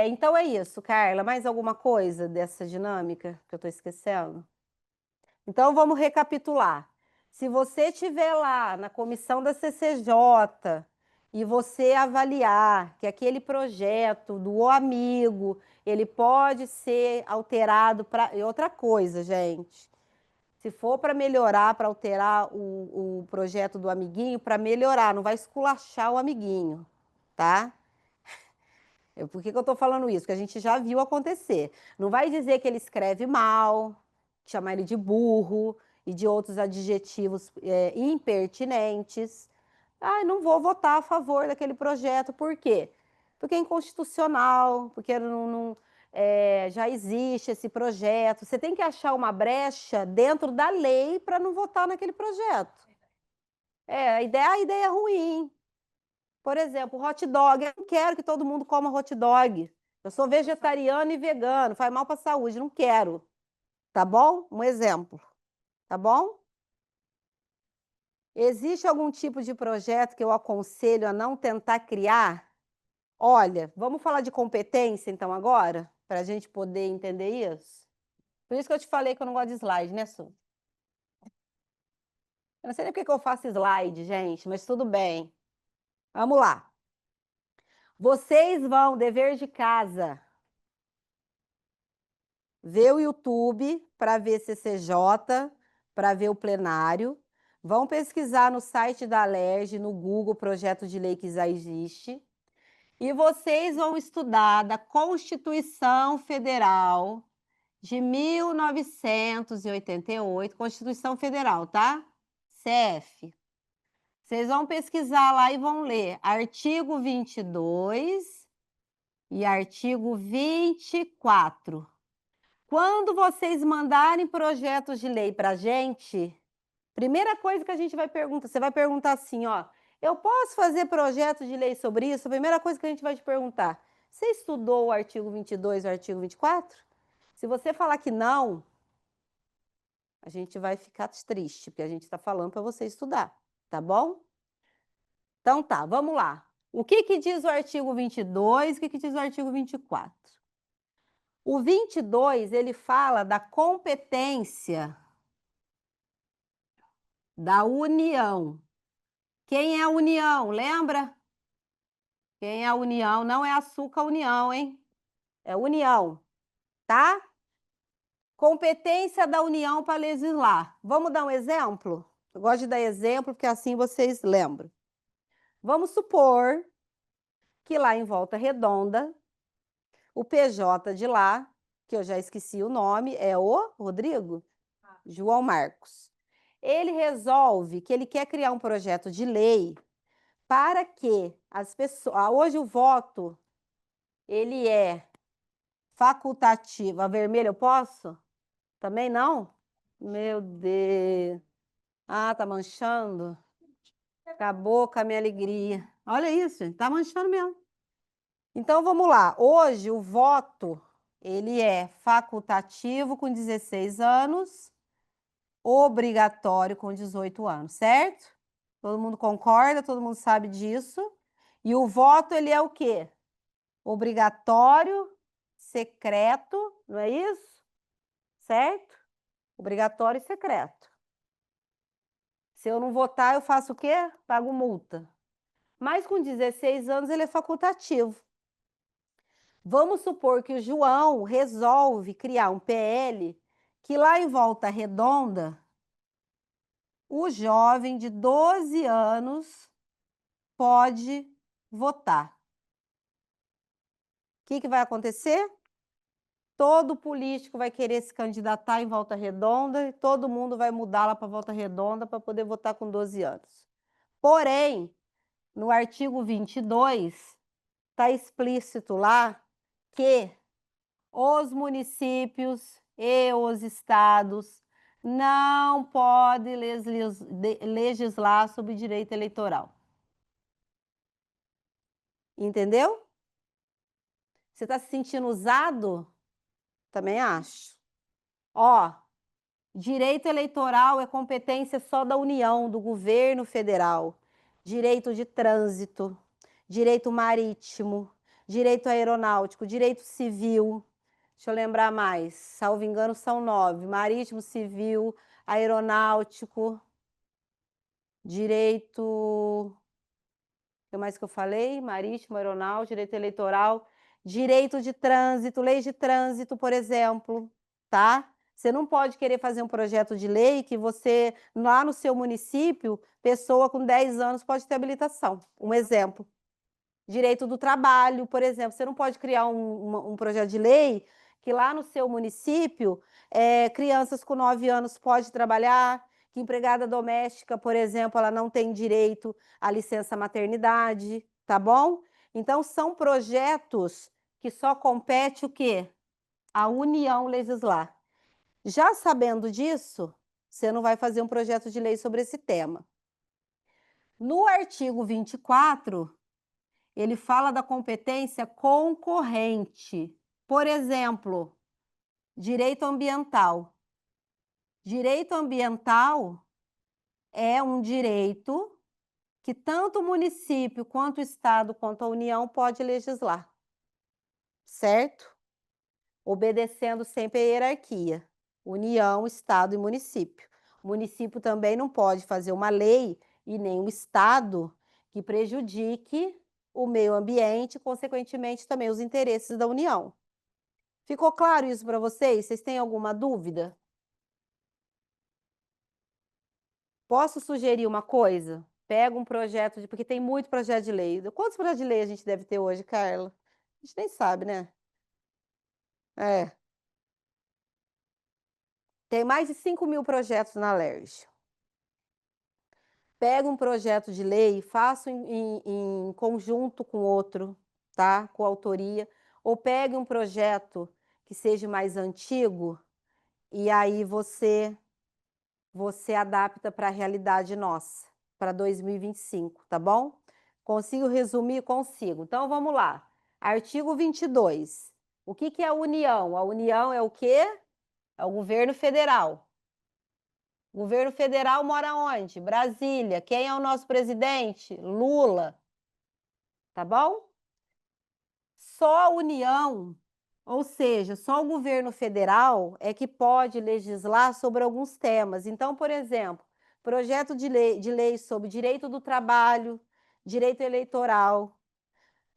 Então é isso, Carla. Mais alguma coisa dessa dinâmica que eu estou esquecendo? Então vamos recapitular. Se você estiver lá na comissão da CCJ e você avaliar que aquele projeto do amigo, ele pode ser alterado para... E outra coisa, gente, se for para melhorar, para alterar o projeto do amiguinho, para melhorar, não vai esculachar o amiguinho, tá? Por que que eu estou falando isso? Que a gente já viu acontecer. Não vai dizer que ele escreve mal, chamar ele de burro e de outros adjetivos impertinentes. Ah, não vou votar a favor daquele projeto. Por quê? Porque é inconstitucional, porque já existe esse projeto. Você tem que achar uma brecha dentro da lei para não votar naquele projeto. A ideia é ruim. Por exemplo, hot dog. Eu não quero que todo mundo coma hot dog. Eu sou vegetariano e vegano, faz mal para a saúde, não quero. Tá bom? Um exemplo. Tá bom? Existe algum tipo de projeto que eu aconselho a não tentar criar? Olha, vamos falar de competência então agora, para a gente poder entender isso? Por isso que eu te falei que eu não gosto de slide, né, Su? Eu não sei nem por que eu faço slide, gente, mas tudo bem. Vamos lá. Vocês vão, dever de casa, ver o YouTube para ver CCJ, para ver o plenário. Vão pesquisar no site da Alerj, no Google, projeto de lei que já existe. E vocês vão estudar da Constituição Federal de 1988, Constituição Federal, tá? CF. Vocês vão pesquisar lá e vão ler artigo 22 e artigo 24. Quando vocês mandarem projetos de lei para a gente, primeira coisa que a gente vai perguntar, você vai perguntar assim, ó, eu posso fazer projeto de lei sobre isso? A primeira coisa que a gente vai te perguntar, você estudou o artigo 22 e o artigo 24? Se você falar que não, a gente vai ficar triste, porque a gente está falando para você estudar, tá bom? Então tá, vamos lá. O que que diz o artigo 22 e o que que diz o artigo 24? O 22, ele fala da competência da União. Quem é a União? Lembra? Quem é a União? Não é açúcar União, hein? É União, tá? Competência da União para legislar. Vamos dar um exemplo? Eu gosto de dar exemplo porque assim vocês lembram. Vamos supor que lá em Volta Redonda, o PJ de lá, que eu já esqueci o nome, é o Rodrigo? João Marcos. Ele resolve que ele quer criar um projeto de lei para que as pessoas... Hoje o voto, ele é facultativo. A vermelha eu posso? Também não? Meu Deus. Ah, tá manchando? Acabou com a minha alegria. Olha isso, gente, tá manchando mesmo. Então, vamos lá. Hoje, o voto, ele é facultativo com 16 anos obrigatório com 18 anos, certo? Todo mundo concorda, todo mundo sabe disso. E o voto, ele é o quê? Obrigatório, secreto, não é isso? Certo? Obrigatório e secreto. Se eu não votar, eu faço o quê? Pago multa. Mas com 16 anos, ele é facultativo. Vamos supor que o João resolve criar um PL que lá em Volta Redonda, o jovem de 12 anos pode votar. O que vai acontecer? Todo político vai querer se candidatar em Volta Redonda e todo mundo vai mudar lá para Volta Redonda para poder votar com 12 anos. Porém, no artigo 22, está explícito lá que os municípios e os estados não podem legislar sobre direito eleitoral. Entendeu? Você está se sentindo usado? Também acho. Ó, direito eleitoral é competência só da União, do governo federal. Direito de trânsito, direito marítimo, direito aeronáutico, direito civil. Deixa eu lembrar mais. Salvo engano, são 9. Marítimo, civil, aeronáutico, direito... O que mais que eu falei? Marítimo, aeronáutico, direito eleitoral, direito de trânsito, lei de trânsito, por exemplo, tá? Você não pode querer fazer um projeto de lei que você, lá no seu município, pessoa com 10 anos pode ter habilitação. Um exemplo. Direito do trabalho, por exemplo. Você não pode criar um projeto de lei que lá no seu município, crianças com 9 anos podem trabalhar, que empregada doméstica, por exemplo, ela não tem direito à licença maternidade, tá bom? Então, são projetos que só compete o quê? A União legislar. Já sabendo disso, você não vai fazer um projeto de lei sobre esse tema. No artigo 24, ele fala da competência concorrente. Por exemplo, direito ambiental. Direito ambiental é um direito que tanto o município, quanto o Estado, quanto a União pode legislar, certo? Obedecendo sempre a hierarquia, União, Estado e município. O município também não pode fazer uma lei e nem o Estado que prejudique o meio ambiente, consequentemente também os interesses da União. Ficou claro isso para vocês? Vocês têm alguma dúvida? Posso sugerir uma coisa? Pega um projeto porque tem muito projeto de lei. Quantos projetos de lei a gente deve ter hoje, Carla? A gente nem sabe, né? Tem mais de 5.000 projetos na LERJ. Pega um projeto de lei, faça em conjunto com outro, tá? Com autoria. Ou pegue um projeto que seja mais antigo e aí você adapta para a realidade nossa, para 2025, tá bom? Consigo resumir? Consigo. Então, vamos lá. Artigo 22. O que é a União? A União é o quê? É o governo federal. O governo federal mora onde? Brasília. Quem é o nosso presidente? Lula. Tá bom? Só a União, ou seja, só o governo federal é que pode legislar sobre alguns temas. Então, por exemplo, projeto de lei sobre direito do trabalho, direito eleitoral.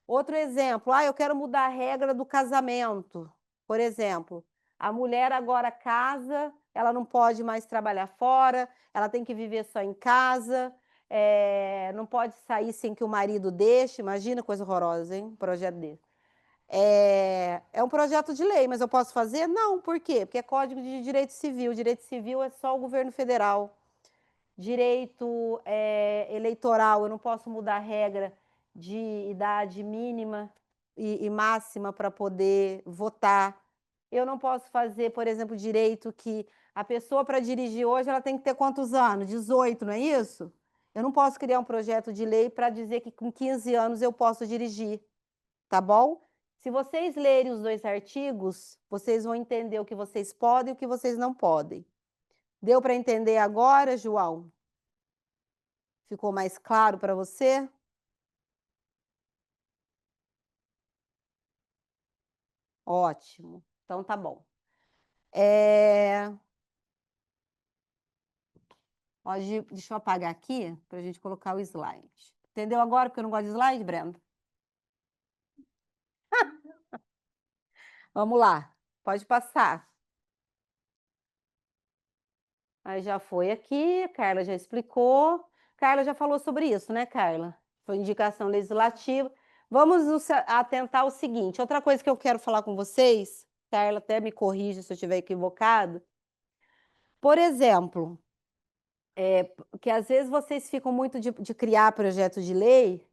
Outro exemplo, eu quero mudar a regra do casamento. Por exemplo, a mulher agora casa, ela não pode mais trabalhar fora, ela tem que viver só em casa, não pode sair sem que o marido deixe. Imagina coisa horrorosa, hein? Um projeto desse. É um projeto de lei, mas eu posso fazer? Não, por quê? Porque é Código de Direito Civil. Direito civil é só o governo federal. Direito eleitoral, eu não posso mudar a regra de idade mínima e máxima para poder votar. Eu não posso fazer, por exemplo, direito que a pessoa para dirigir hoje ela tem que ter quantos anos? 18, não é isso? Eu não posso criar um projeto de lei para dizer que com 15 anos eu posso dirigir, tá bom? Se vocês lerem os 2 artigos, vocês vão entender o que vocês podem e o que vocês não podem. Deu para entender agora, João? Ficou mais claro para você? Ótimo. Então tá bom. Deixa eu apagar aqui para a gente colocar o slide. Entendeu agora porque eu não gosto de slide, Brenda? Vamos lá, pode passar. Aí já foi aqui, Carla já explicou. Carla já falou sobre isso, né, Carla? Foi indicação legislativa. Vamos nos atentar ao seguinte, outra coisa que eu quero falar com vocês, Carla até me corrija se eu estiver equivocado. Por exemplo, que às vezes vocês ficam muito de criar projeto de lei.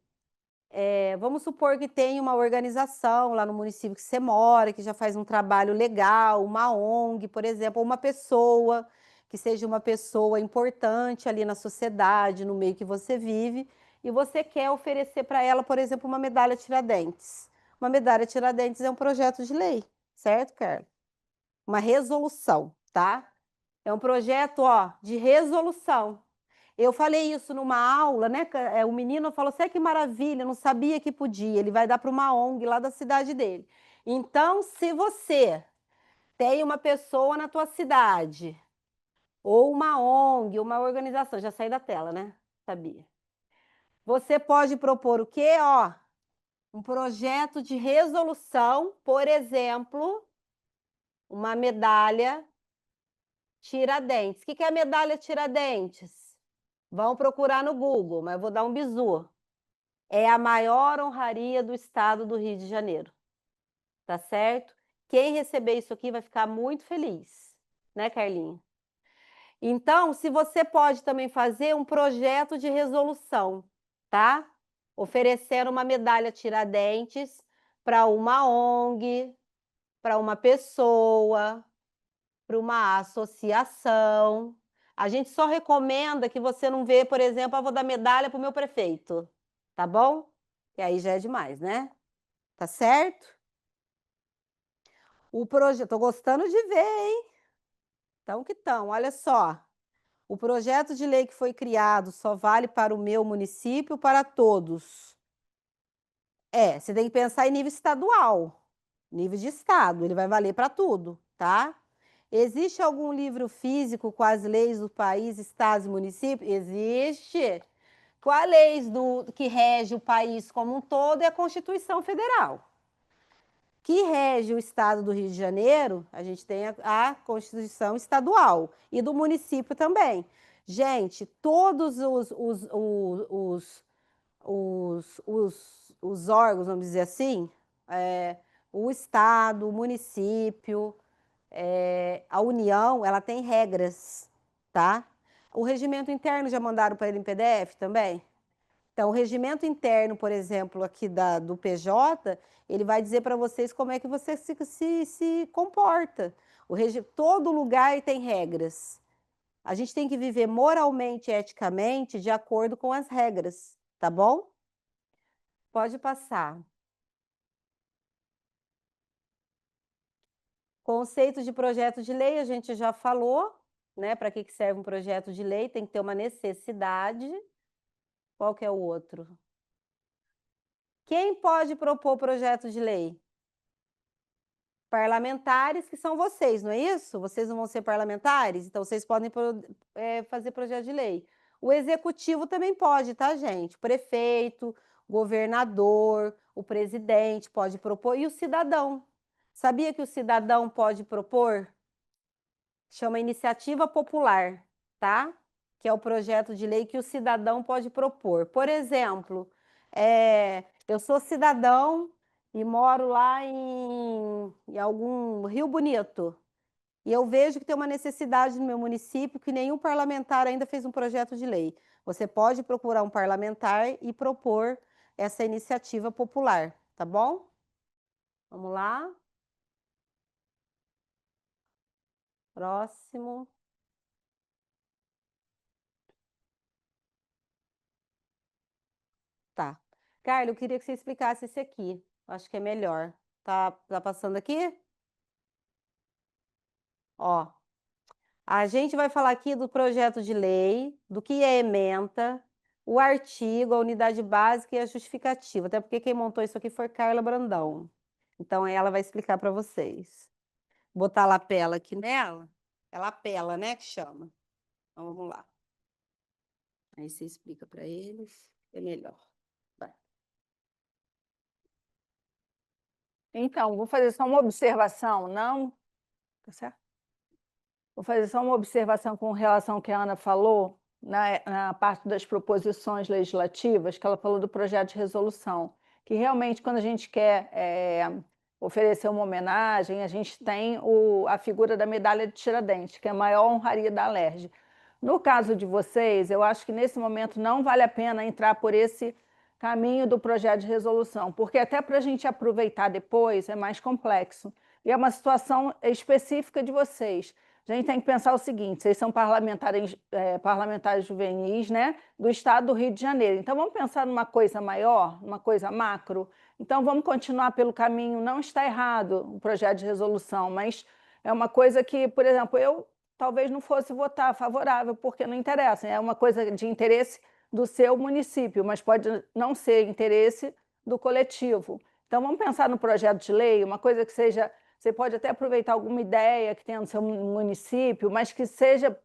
Vamos supor que tem uma organização lá no município que você mora, que já faz um trabalho legal, uma ONG, por exemplo, ou uma pessoa que seja uma pessoa importante ali na sociedade, no meio que você vive, e você quer oferecer para ela, por exemplo, uma medalha Tiradentes. Uma medalha Tiradentes é um projeto de lei, certo, Carla? Uma resolução, tá? É um projeto, ó, de resolução. Eu falei isso numa aula, né? O menino falou assim: que maravilha, não sabia que podia. Ele vai dar para uma ONG lá da cidade dele. Então, se você tem uma pessoa na tua cidade, ou uma ONG, uma organização, já saí da tela, né? Sabia. Você pode propor o quê? Ó, um projeto de resolução, por exemplo, uma medalha Tiradentes. O que é a medalha Tiradentes? Vão procurar no Google, mas eu vou dar um bizu. É a maior honraria do estado do Rio de Janeiro. Tá certo? Quem receber isso aqui vai ficar muito feliz, né, Carlinha? Então, se você pode também fazer um projeto de resolução, tá? Oferecer uma medalha Tiradentes para uma ONG, para uma pessoa, para uma associação. A gente só recomenda que você não vê, por exemplo, vou dar medalha para o meu prefeito, tá bom? Que aí já é demais, né? Tá certo? O projeto, tô gostando de ver, hein? Então que tão, olha só. O projeto de lei que foi criado só vale para o meu município, para todos. Você tem que pensar em nível estadual, nível de estado, ele vai valer para tudo, tá? Existe algum livro físico com as leis do país, estados e municípios? Existe. Com as leis que rege o país como um todo é a Constituição Federal. Que rege o estado do Rio de Janeiro, a gente tem a Constituição Estadual e do município também. Gente, todos os órgãos, vamos dizer assim, o estado, o município, a União, ela tem regras, tá? O regimento interno já mandaram para ele em PDF também? Então, o regimento interno, por exemplo, aqui do PJ, ele vai dizer para vocês como é que você se comporta. Todo lugar tem regras. A gente tem que viver moralmente e eticamente de acordo com as regras, tá bom? Pode passar. Conceito de projeto de lei, a gente já falou, né? Para que serve um projeto de lei? Tem que ter uma necessidade. Qual que é o outro? Quem pode propor projeto de lei? Parlamentares, que são vocês, não é isso? Vocês não vão ser parlamentares? Então, vocês podem fazer projeto de lei. O executivo também pode, tá, gente? O prefeito, governador, o presidente pode propor. E o cidadão? Sabia que o cidadão pode propor? Chama iniciativa popular, tá? Que é o projeto de lei que o cidadão pode propor. Por exemplo, eu sou cidadão e moro lá em algum Rio Bonito. E eu vejo que tem uma necessidade no meu município que nenhum parlamentar ainda fez um projeto de lei. Você pode procurar um parlamentar e propor essa iniciativa popular, tá bom? Vamos lá. Próximo. Tá. Carla, eu queria que você explicasse esse aqui. Acho que é melhor. Tá passando aqui? Ó. A gente vai falar aqui do projeto de lei, do que é ementa, o artigo, a unidade básica e a justificativa, até porque quem montou isso aqui foi Carla Brandão. Então, ela vai explicar para vocês. Vou botar a lapela aqui nela. É lapela, né, que chama. Então, vamos lá. Aí você explica para eles, é melhor. Vai. Então, vou fazer só uma observação, não? Tá certo? Vou fazer só uma observação com relação ao que a Ana falou, na parte das proposições legislativas, que ela falou do projeto de resolução, que realmente, quando a gente quer oferecer uma homenagem, a gente tem a figura da medalha de Tiradentes, que é a maior honraria da Alerj. No caso de vocês, eu acho que nesse momento não vale a pena entrar por esse caminho do projeto de resolução, porque até para a gente aproveitar depois é mais complexo. E é uma situação específica de vocês. A gente tem que pensar o seguinte: vocês são parlamentares juvenis, né, do estado do Rio de Janeiro. Então, vamos pensar numa coisa maior, numa coisa macro. Então, vamos continuar pelo caminho. Não está errado o projeto de resolução, mas é uma coisa que, por exemplo, eu talvez não fosse votar favorável, porque não interessa. É uma coisa de interesse do seu município, mas pode não ser interesse do coletivo. Então, vamos pensar no projeto de lei, uma coisa que seja... Você pode até aproveitar alguma ideia que tenha no seu município, mas que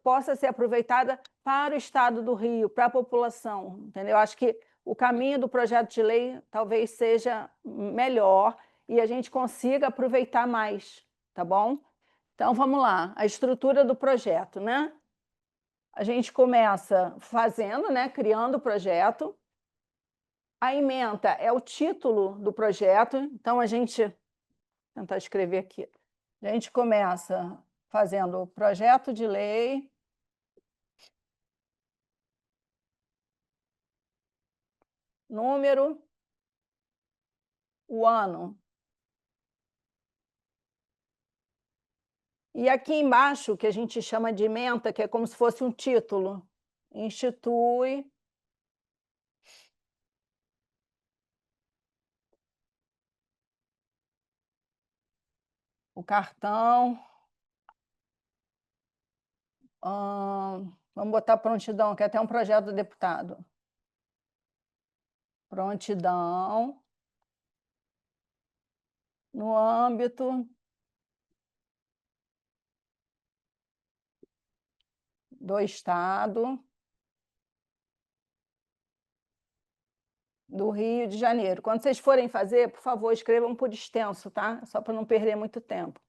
possa ser aproveitada para o estado do Rio, para a população, entendeu? Acho que o caminho do projeto de lei talvez seja melhor e a gente consiga aproveitar mais, tá bom? Então, vamos lá, a estrutura do projeto, né? A gente começa fazendo, né, criando o projeto. A ementa é o título do projeto, então a gente... Vou tentar escrever aqui. A gente começa fazendo o projeto de lei, número, o ano. E aqui embaixo, que a gente chama de ementa, que é como se fosse um título, institui o cartão, vamos botar prontidão, que é até um projeto do deputado. Prontidão no âmbito do Estado do Rio de Janeiro. Quando vocês forem fazer, por favor, escrevam por extenso, tá? Só para não perder muito tempo.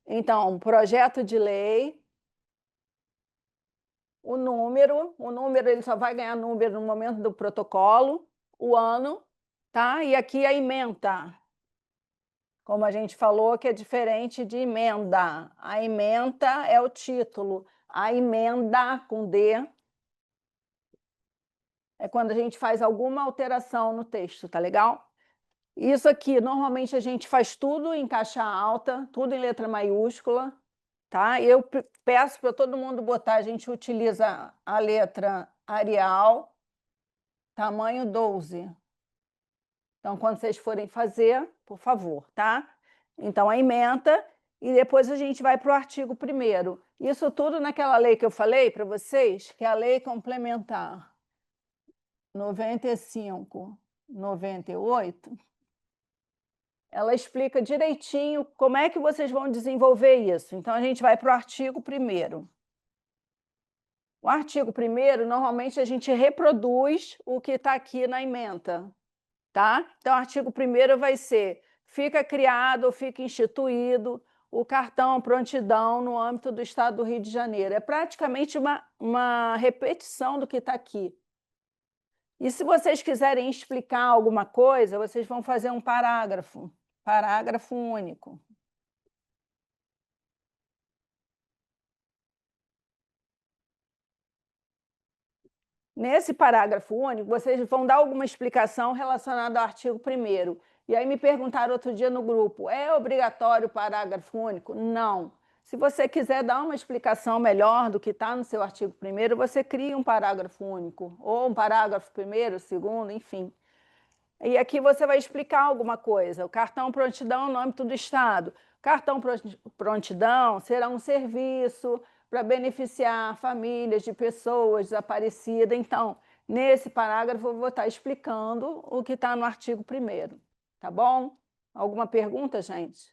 Então, projeto de lei, o número ele só vai ganhar número no momento do protocolo, o ano, tá? E aqui a ementa, como a gente falou, que é diferente de emenda. A ementa é o título, a emenda, com D, é quando a gente faz alguma alteração no texto, tá legal? Isso aqui, normalmente a gente faz tudo em caixa alta, tudo em letra maiúscula, tá? Eu peço para todo mundo botar, a gente utiliza a letra Arial, tamanho 12. Então, quando vocês forem fazer, por favor, tá? Então, a ementa, e depois a gente vai para o artigo 1º. Isso tudo naquela lei que eu falei para vocês, que é a Lei Complementar 95/98, ela explica direitinho como é que vocês vão desenvolver isso. Então, a gente vai para o artigo 1º. O artigo 1º, normalmente, a gente reproduz o que está aqui na ementa, tá? Então, o artigo 1º vai ser: fica criado ou fica instituído o cartão prontidão no âmbito do Estado do Rio de Janeiro. É praticamente uma repetição do que está aqui. E se vocês quiserem explicar alguma coisa, vocês vão fazer um parágrafo único. Nesse parágrafo único, vocês vão dar alguma explicação relacionada ao artigo 1º. E aí me perguntaram outro dia no grupo: é obrigatório o parágrafo único? Não. Se você quiser dar uma explicação melhor do que está no seu artigo 1º, você cria um parágrafo único, ou um parágrafo 1º, 2º, enfim. E aqui você vai explicar alguma coisa. O cartão prontidão no âmbito do Estado. Cartão prontidão será um serviço para beneficiar famílias de pessoas desaparecidas. Então, nesse parágrafo, eu vou estar explicando o que está no artigo 1º, tá bom? Alguma pergunta, gente?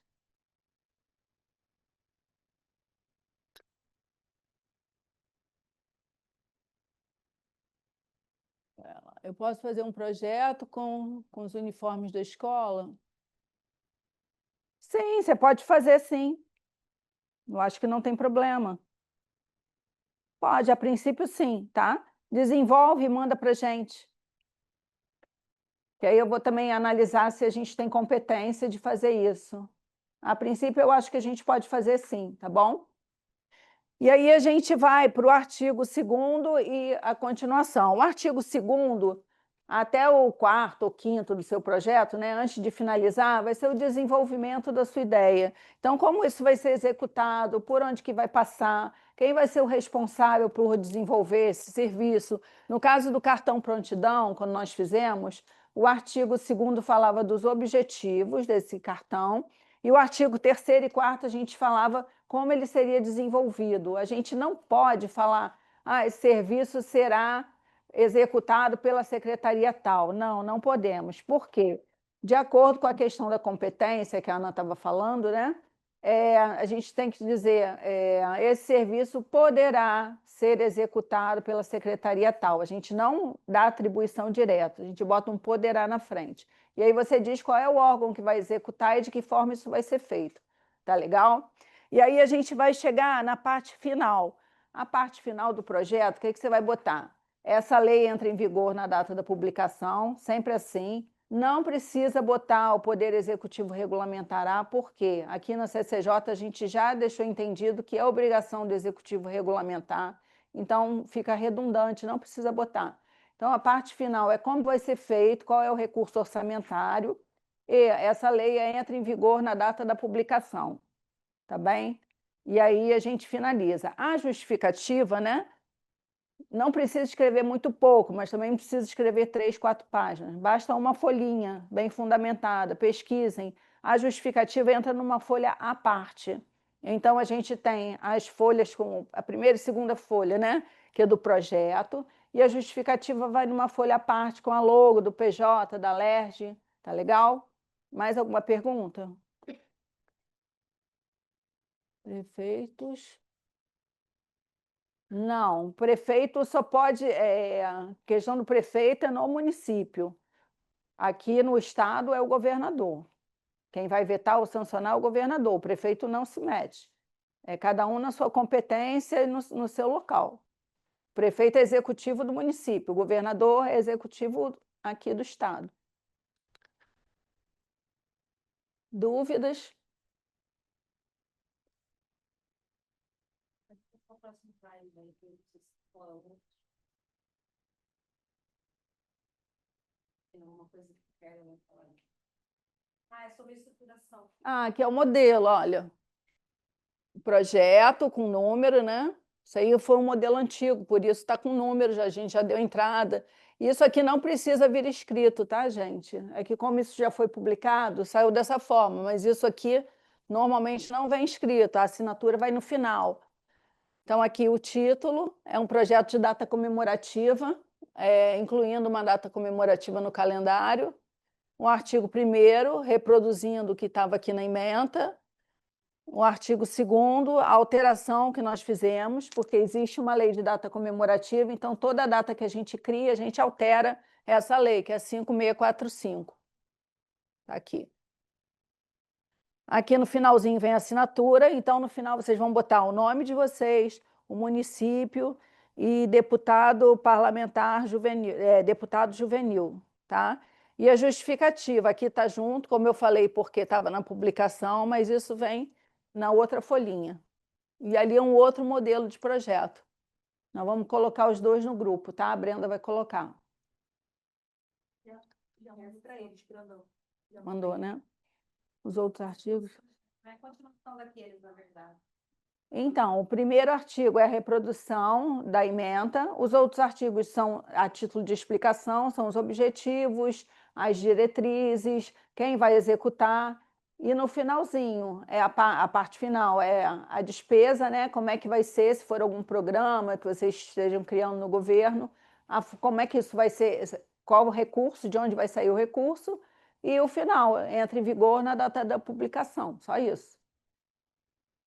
Eu posso fazer um projeto com os uniformes da escola? Sim, você pode fazer sim. Eu acho que não tem problema. Pode, a princípio sim, tá? Desenvolve e manda para a gente. Que aí eu vou também analisar se a gente tem competência de fazer isso. A princípio, eu acho que a gente pode fazer sim, tá bom? E aí a gente vai para o artigo 2º e a continuação. O artigo 2º, até o 4º ou 5º do seu projeto, né, antes de finalizar, vai ser o desenvolvimento da sua ideia. Então, como isso vai ser executado, por onde que vai passar, quem vai ser o responsável por desenvolver esse serviço. No caso do cartão prontidão, quando nós fizemos, o artigo 2º falava dos objetivos desse cartão, e o artigo 3º e 4º a gente falava como ele seria desenvolvido. A gente não pode falar, esse serviço será executado pela secretaria tal. Não, não podemos. Por quê? De acordo com a questão da competência que a Ana estava falando, né? A gente tem que dizer, esse serviço poderá ser executado pela secretaria tal. A gente não dá atribuição direta, a gente bota um poderá na frente. E aí você diz qual é o órgão que vai executar e de que forma isso vai ser feito. Tá legal? E aí a gente vai chegar na parte final. A parte final do projeto, o que você vai botar? Essa lei entra em vigor na data da publicação, sempre assim. Não precisa botar o Poder Executivo regulamentará, porque aqui na CCJ a gente já deixou entendido que é obrigação do Executivo regulamentar, então fica redundante, não precisa botar. Então, a parte final é como vai ser feito, qual é o recurso orçamentário, e essa lei entra em vigor na data da publicação, tá bem? E aí a gente finaliza. A justificativa, né? Não precisa escrever muito pouco, mas também não precisa escrever 3, 4 páginas. Basta uma folhinha bem fundamentada, pesquisem. A justificativa entra numa folha à parte. Então, a gente tem as folhas com a primeira e segunda folha, né? Que é do projeto, e a justificativa vai numa folha à parte com a logo do PJ, da LERJ. Tá legal? Mais alguma pergunta? Prefeitos? Não, prefeito só pode. Questão do prefeito é no município. Aqui no estado é o governador. Quem vai vetar ou sancionar é o governador. O prefeito não se mete. É cada um na sua competência e no seu local. O prefeito é executivo do município, o governador é executivo aqui do estado. Dúvidas? É sobre estruturação. Que é o modelo, olha. Projeto com número, né? Isso aí foi um modelo antigo, por isso está com número, a gente já deu entrada. Isso aqui não precisa vir escrito, tá, gente? É que como isso já foi publicado, saiu dessa forma, mas isso aqui normalmente não vem escrito, a assinatura vai no final. Então, aqui o título é um projeto de data comemorativa, incluindo uma data comemorativa no calendário, um artigo 1º, reproduzindo o que estava aqui na ementa, o artigo 2º, a alteração que nós fizemos, porque existe uma lei de data comemorativa, então toda data que a gente cria, a gente altera essa lei, que é 5645. Está aqui. Aqui no finalzinho vem a assinatura, então no final vocês vão botar o nome de vocês, o município e deputado parlamentar juvenil, deputado juvenil, tá? E a justificativa, aqui está junto, como eu falei, porque estava na publicação, mas isso vem na outra folhinha. E ali é um outro modelo de projeto. Nós vamos colocar os dois no grupo, tá? A Brenda vai colocar. Já mandou para eles, grandão. Mandou, né? Os outros artigos. É a continuação daqueles, na verdade. Então, o primeiro artigo é a reprodução da ementa, os outros artigos são, a título de explicação, são os objetivos, as diretrizes, quem vai executar. E no finalzinho, a parte final, é a despesa, né? Como é que vai ser, se for algum programa que vocês estejam criando no governo, como é que isso vai ser, qual o recurso, de onde vai sair o recurso, e o final, entra em vigor na data da publicação, só isso.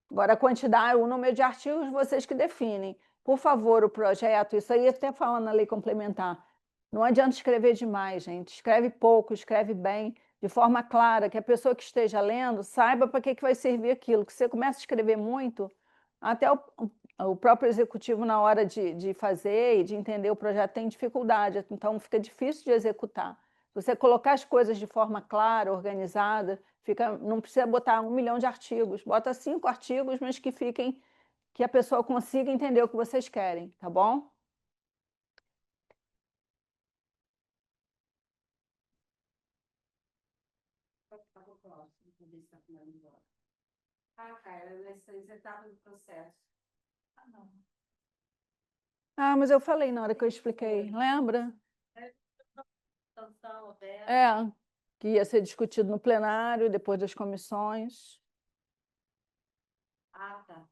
Agora, a quantidade, o número de artigos, vocês que definem. Por favor, o projeto, isso aí até falando na lei complementar, não adianta escrever demais, gente. Escreve pouco, escreve bem, de forma clara, que a pessoa que esteja lendo saiba para que vai servir aquilo. Que você começa a escrever muito, até o próprio executivo, na hora de fazer e de entender o projeto, tem dificuldade, então fica difícil de executar. Se você colocar as coisas de forma clara, organizada, não precisa botar 1 milhão de artigos, bota 5 artigos, mas que a pessoa consiga entender o que vocês querem, tá bom? nessas etapas do processo. Mas eu falei na hora que eu expliquei, lembra? Que ia ser discutido no plenário, depois das comissões. Tá.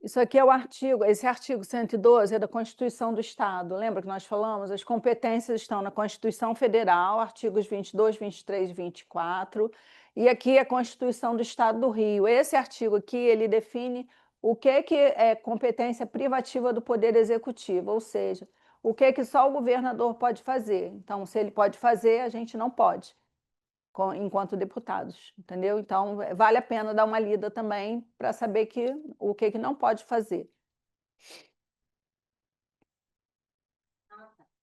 Isso aqui é o artigo, esse artigo 112 é da Constituição do Estado. Lembra que nós falamos? As competências estão na Constituição Federal, artigos 22, 23 e 24, e aqui é a Constituição do Estado do Rio. Esse artigo aqui, ele define o que é competência privativa do Poder Executivo, ou seja, o que só o governador pode fazer. Então, se ele pode fazer, a gente não pode, enquanto deputados, entendeu? Então, vale a pena dar uma lida também para saber o que não pode fazer.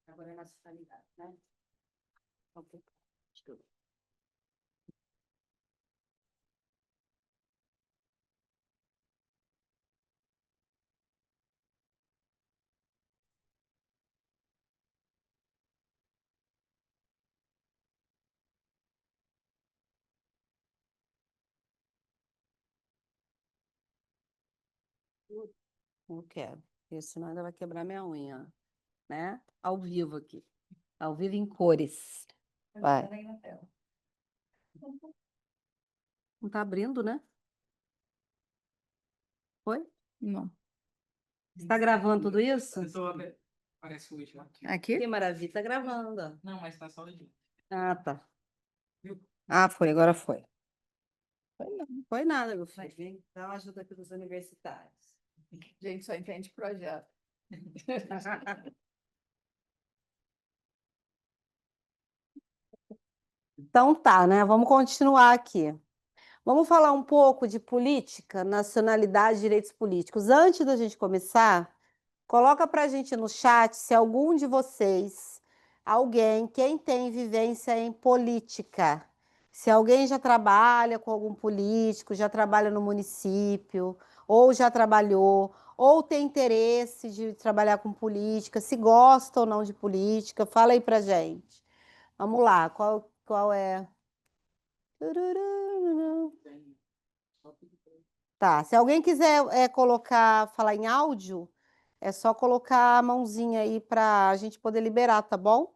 Agora é nacionalidade, né? Não quero, porque senão ainda vai quebrar minha unha, né? Ao vivo aqui. Ao vivo em cores. Vai. Não tá abrindo, né? Foi? Não. Você tá gravando tudo isso? Parece o último aqui. Aqui? Que maravilha, tá gravando. Não, mas tá só o último. Tá. Foi, agora foi. Foi nada, meu filho. Vem dar uma ajuda aqui dos universitários. Gente, só entende projeto. Então tá, né? Vamos continuar aqui. Vamos falar um pouco de política, nacionalidade e direitos políticos. Antes da gente começar, coloca para a gente no chat se algum de vocês, quem tem vivência em política, se alguém já trabalha com algum político, já trabalha no município, ou já trabalhou, ou tem interesse de trabalhar com política, se gosta ou não de política, fala aí pra gente. Vamos lá, qual é? Tá, se alguém quiser falar em áudio, é só colocar a mãozinha aí para a gente poder liberar, tá bom?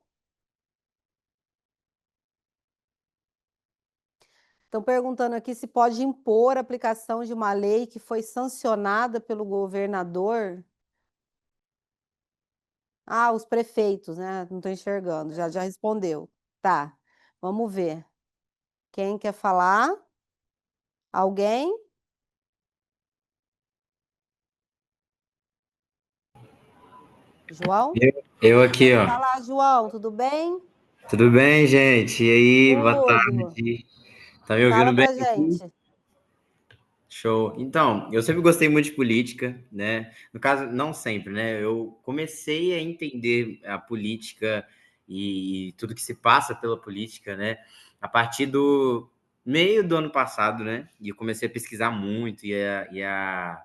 Estão perguntando aqui se pode impor a aplicação de uma lei que foi sancionada pelo governador. Os prefeitos, né? Não estou enxergando, já respondeu. Tá, vamos ver. Quem quer falar? Alguém? João? Eu aqui, ó. Fala, João, tudo bem? Tudo bem, gente? E aí, boa Tudo. tarde. Tá me ouvindo Fala bem pra aqui? gente. Show. Então, eu sempre gostei muito de política, né? No caso, não sempre, né? Eu comecei a entender a política e tudo que se passa pela política, né? A partir do meio do ano passado, né? E eu comecei a pesquisar muito e a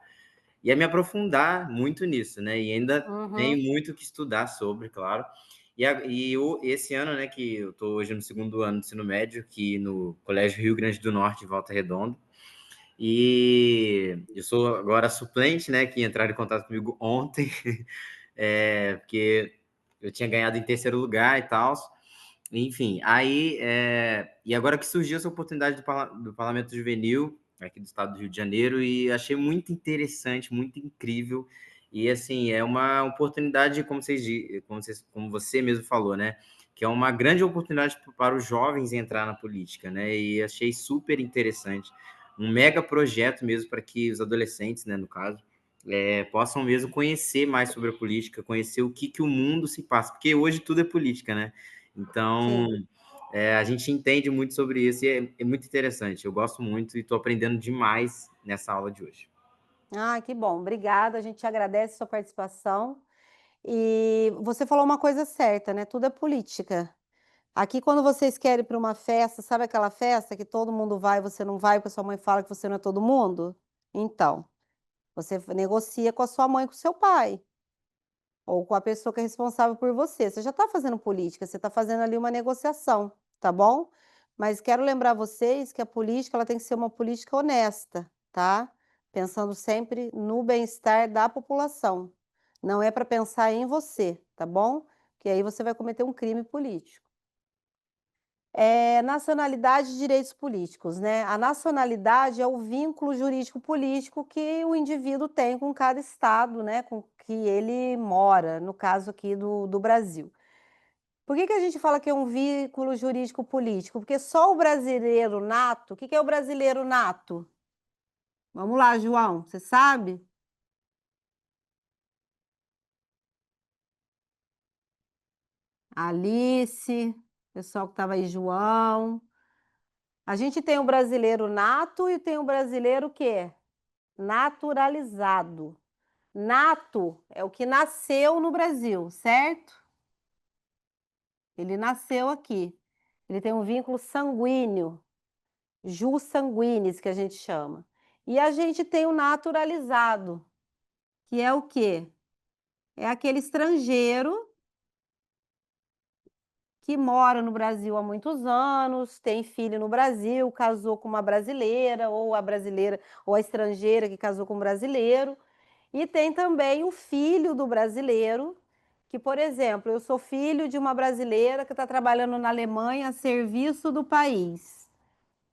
me aprofundar muito nisso, né? E ainda tenho muito que estudar sobre, claro. Esse ano, né, que eu estou hoje no segundo ano do ensino médio, aqui no Colégio Rio Grande do Norte, em Volta Redonda, e eu sou agora suplente, né, que entraram em contato comigo ontem, porque eu tinha ganhado em terceiro lugar e tal, Enfim, aí, e agora que surgiu essa oportunidade do Parlamento Juvenil, aqui do estado do Rio de Janeiro, e achei muito interessante, muito incrível, e assim, é uma oportunidade, como você mesmo falou, né, que é uma grande oportunidade para os jovens entrar na política, né, e achei super interessante, um mega projeto mesmo para que os adolescentes, né, no caso, possam mesmo conhecer mais sobre a política, conhecer o que o mundo se passa, porque hoje tudo é política, né? Então, Sim. a gente entende muito sobre isso e é muito interessante. Eu gosto muito e estou aprendendo demais nessa aula de hoje. Ah, que bom. Obrigada. A gente agradece a sua participação. E você falou uma coisa certa, né? Tudo é política. Aqui, quando vocês querem ir para uma festa, sabe aquela festa que todo mundo vai e você não vai, porque sua mãe fala que você não é todo mundo? Então, você negocia com a sua mãe e com o seu pai, ou com a pessoa que é responsável por você. Você já está fazendo política, você está fazendo ali uma negociação, tá bom? Mas quero lembrar vocês que a política ela tem que ser uma política honesta, tá? Pensando sempre no bem-estar da população. Não é para pensar em você, tá bom? Que aí você vai cometer um crime político. Nacionalidade e direitos políticos, né? A nacionalidade é o vínculo jurídico político que o indivíduo tem com cada estado, né? Com que ele mora, no caso aqui do Brasil. Por que a gente fala que é um vínculo jurídico político? Porque só o brasileiro nato, o que é o brasileiro nato? Vamos lá, João, você sabe? Alice, pessoal que estava aí, João. A gente tem o brasileiro nato e tem o brasileiro o quê? Naturalizado. Nato é o que nasceu no Brasil, certo? Ele nasceu aqui. Ele tem um vínculo sanguíneo, jus sanguinis, que a gente chama. E a gente tem o naturalizado, que é o quê? É aquele estrangeiro que mora no Brasil há muitos anos, tem filho no Brasil, casou com uma brasileira, ou a brasileira, ou a estrangeira que casou com um brasileiro. E tem também o filho do brasileiro, que, por exemplo, eu sou filho de uma brasileira que está trabalhando na Alemanha a serviço do país.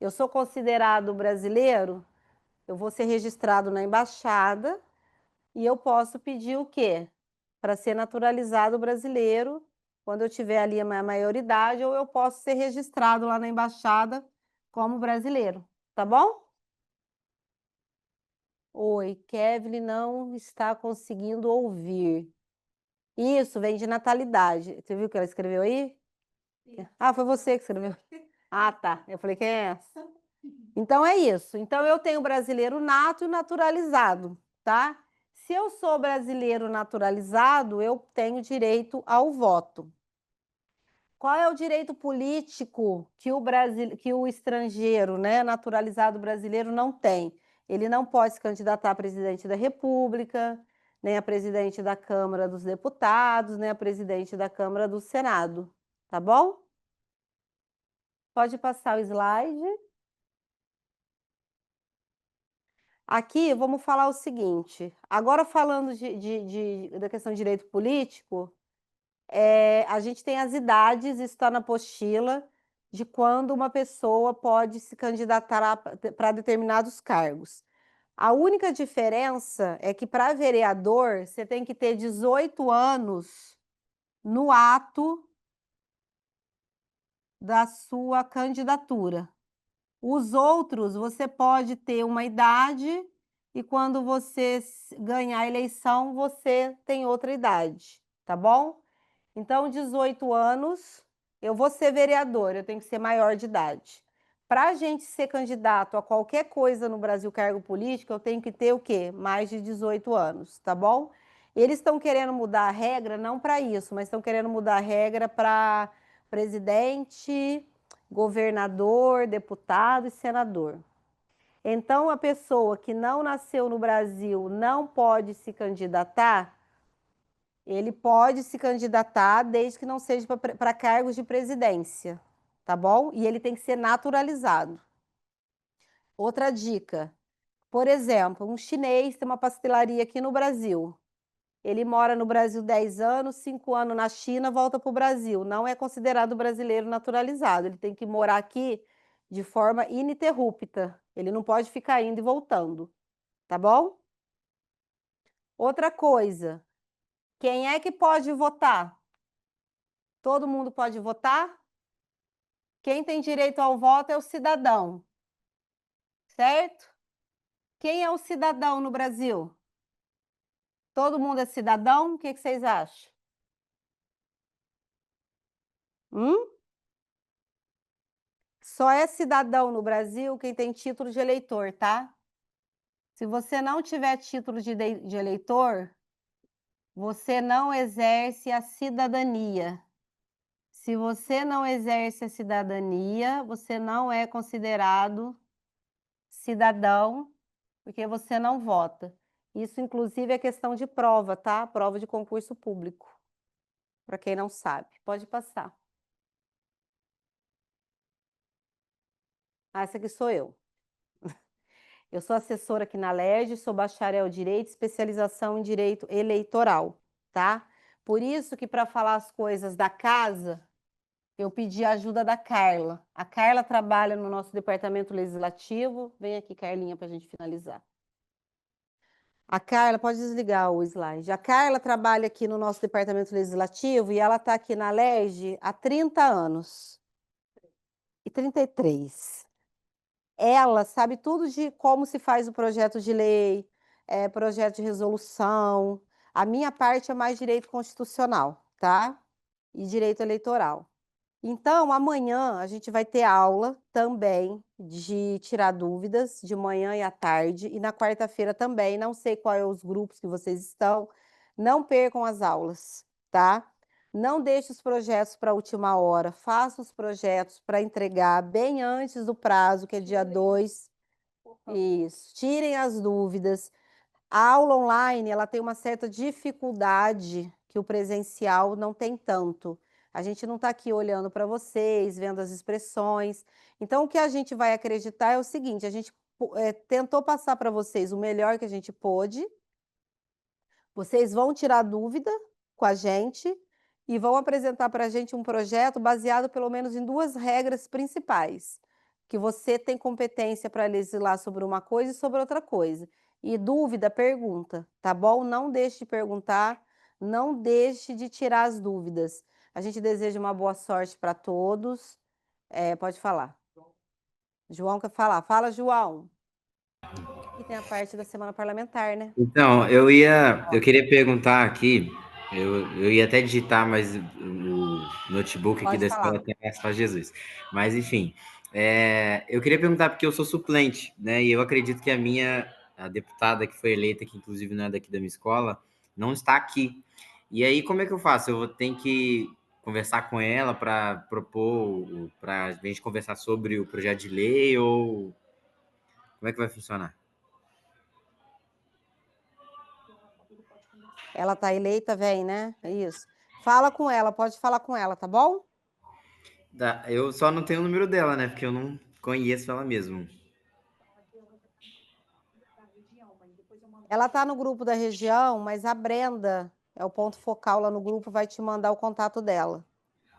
Eu sou considerado brasileiro, eu vou ser registrado na embaixada e eu posso pedir o quê? Para ser naturalizado brasileiro, quando eu tiver ali a maioridade, ou eu posso ser registrado lá na embaixada como brasileiro, tá bom? Oi, Kevin não está conseguindo ouvir. Isso, vem de natalidade. Você viu o que ela escreveu aí? Ah, foi você que escreveu. Ah, tá. Eu falei, quem é essa? Então é isso. Então eu tenho brasileiro nato e naturalizado, tá? Se eu sou brasileiro naturalizado, eu tenho direito ao voto. Qual é o direito político que o estrangeiro, né, naturalizado brasileiro não tem? Ele não pode se candidatar a presidente da República, nem a presidente da Câmara dos Deputados, nem a presidente da Câmara do Senado, tá bom? Pode passar o slide. Aqui vamos falar o seguinte. Agora falando da questão de direito político, a gente tem as idades, isso está na apostila, de quando uma pessoa pode se candidatar para determinados cargos. A única diferença é que para vereador você tem que ter 18 anos no ato da sua candidatura. Os outros, você pode ter uma idade e quando você ganhar a eleição, você tem outra idade, tá bom? Então, 18 anos, eu vou ser vereador, eu tenho que ser maior de idade. Para a gente ser candidato a qualquer coisa no Brasil, cargo político, eu tenho que ter o quê? Mais de 18 anos, tá bom? Eles estão querendo mudar a regra, não para isso, mas estão querendo mudar a regra para presidente, governador, deputado e senador. Então, a pessoa que não nasceu no Brasil não pode se candidatar. Ele pode se candidatar desde que não seja para cargos de presidência, tá bom? E ele tem que ser naturalizado. Outra dica, por exemplo, um chinês tem uma pastelaria aqui no Brasil. ele mora no Brasil 10 anos, 5 anos na China, volta para o Brasil. Não é considerado brasileiro naturalizado. Ele tem que morar aqui de forma ininterrupta. Ele não pode ficar indo e voltando. Tá bom? Outra coisa. Quem é que pode votar? Todo mundo pode votar? Quem tem direito ao voto é o cidadão. Certo? Quem é o cidadão no Brasil? Todo mundo é cidadão? O que vocês acham? Só é cidadão no Brasil quem tem título de eleitor, tá? Se você não tiver título de eleitor, você não exerce a cidadania. Se você não exerce a cidadania, você não é considerado cidadão, porque você não vota. Isso, inclusive, é questão de prova, tá? Prova de concurso público. Para quem não sabe. Pode passar. Ah, essa aqui sou eu. Eu sou assessora aqui na LERJ, sou bacharel em Direito, especialização em Direito Eleitoral, tá? Por isso que para falar as coisas da casa, eu pedi a ajuda da Carla. A Carla trabalha no nosso departamento legislativo. Vem aqui, Carlinha, para a gente finalizar. A Carla, pode desligar o slide. A Carla trabalha aqui no nosso departamento legislativo e ela está aqui na LERJ há 30 anos. E 33. Ela sabe tudo de como se faz o projeto de lei, projeto de resolução. A minha parte é mais direito constitucional, tá? E direito eleitoral. Então, amanhã a gente vai ter aula também de tirar dúvidas, de manhã e à tarde, e na quarta-feira também. Não sei qual é os grupos que vocês estão. Não percam as aulas, tá? Não deixe os projetos para a última hora. Faça os projetos para entregar bem antes do prazo, que é dia 2. Isso. Tirem as dúvidas. A aula online, ela tem uma certa dificuldade que o presencial não tem tanto. A gente não está aqui olhando para vocês, vendo as expressões. Então, o que a gente vai acreditar é o seguinte: a gente tentou passar para vocês o melhor que a gente pôde. Vocês vão tirar dúvida com a gente e vão apresentar para a gente um projeto baseado pelo menos em 2 regras principais, que você tem competência para legislar sobre uma coisa e sobre outra coisa. E dúvida, pergunta, tá bom? Não deixe de perguntar, não deixe de tirar as dúvidas. A gente deseja uma boa sorte para todos. Pode falar. João quer falar. Fala, João. E tem a parte da semana parlamentar, né? Então, eu queria perguntar aqui, eu ia até digitar, mas o notebook aqui Pode da falar. escola tem só Jesus. Mas, enfim, eu queria perguntar porque eu sou suplente, né? E eu acredito que a deputada que foi eleita, que inclusive não é daqui da minha escola, não está aqui. E aí, como é que eu faço? Eu vou ter que conversar com ela para propor, para a gente conversar sobre o projeto de lei ou como é que vai funcionar? Ela tá eleita, vem, né? É isso. Fala com ela, pode falar com ela, tá bom? Eu só não tenho o número dela, né? Porque eu não conheço ela mesmo. Ela tá no grupo da região, mas a Brenda é o ponto focal lá no grupo, vai te mandar o contato dela.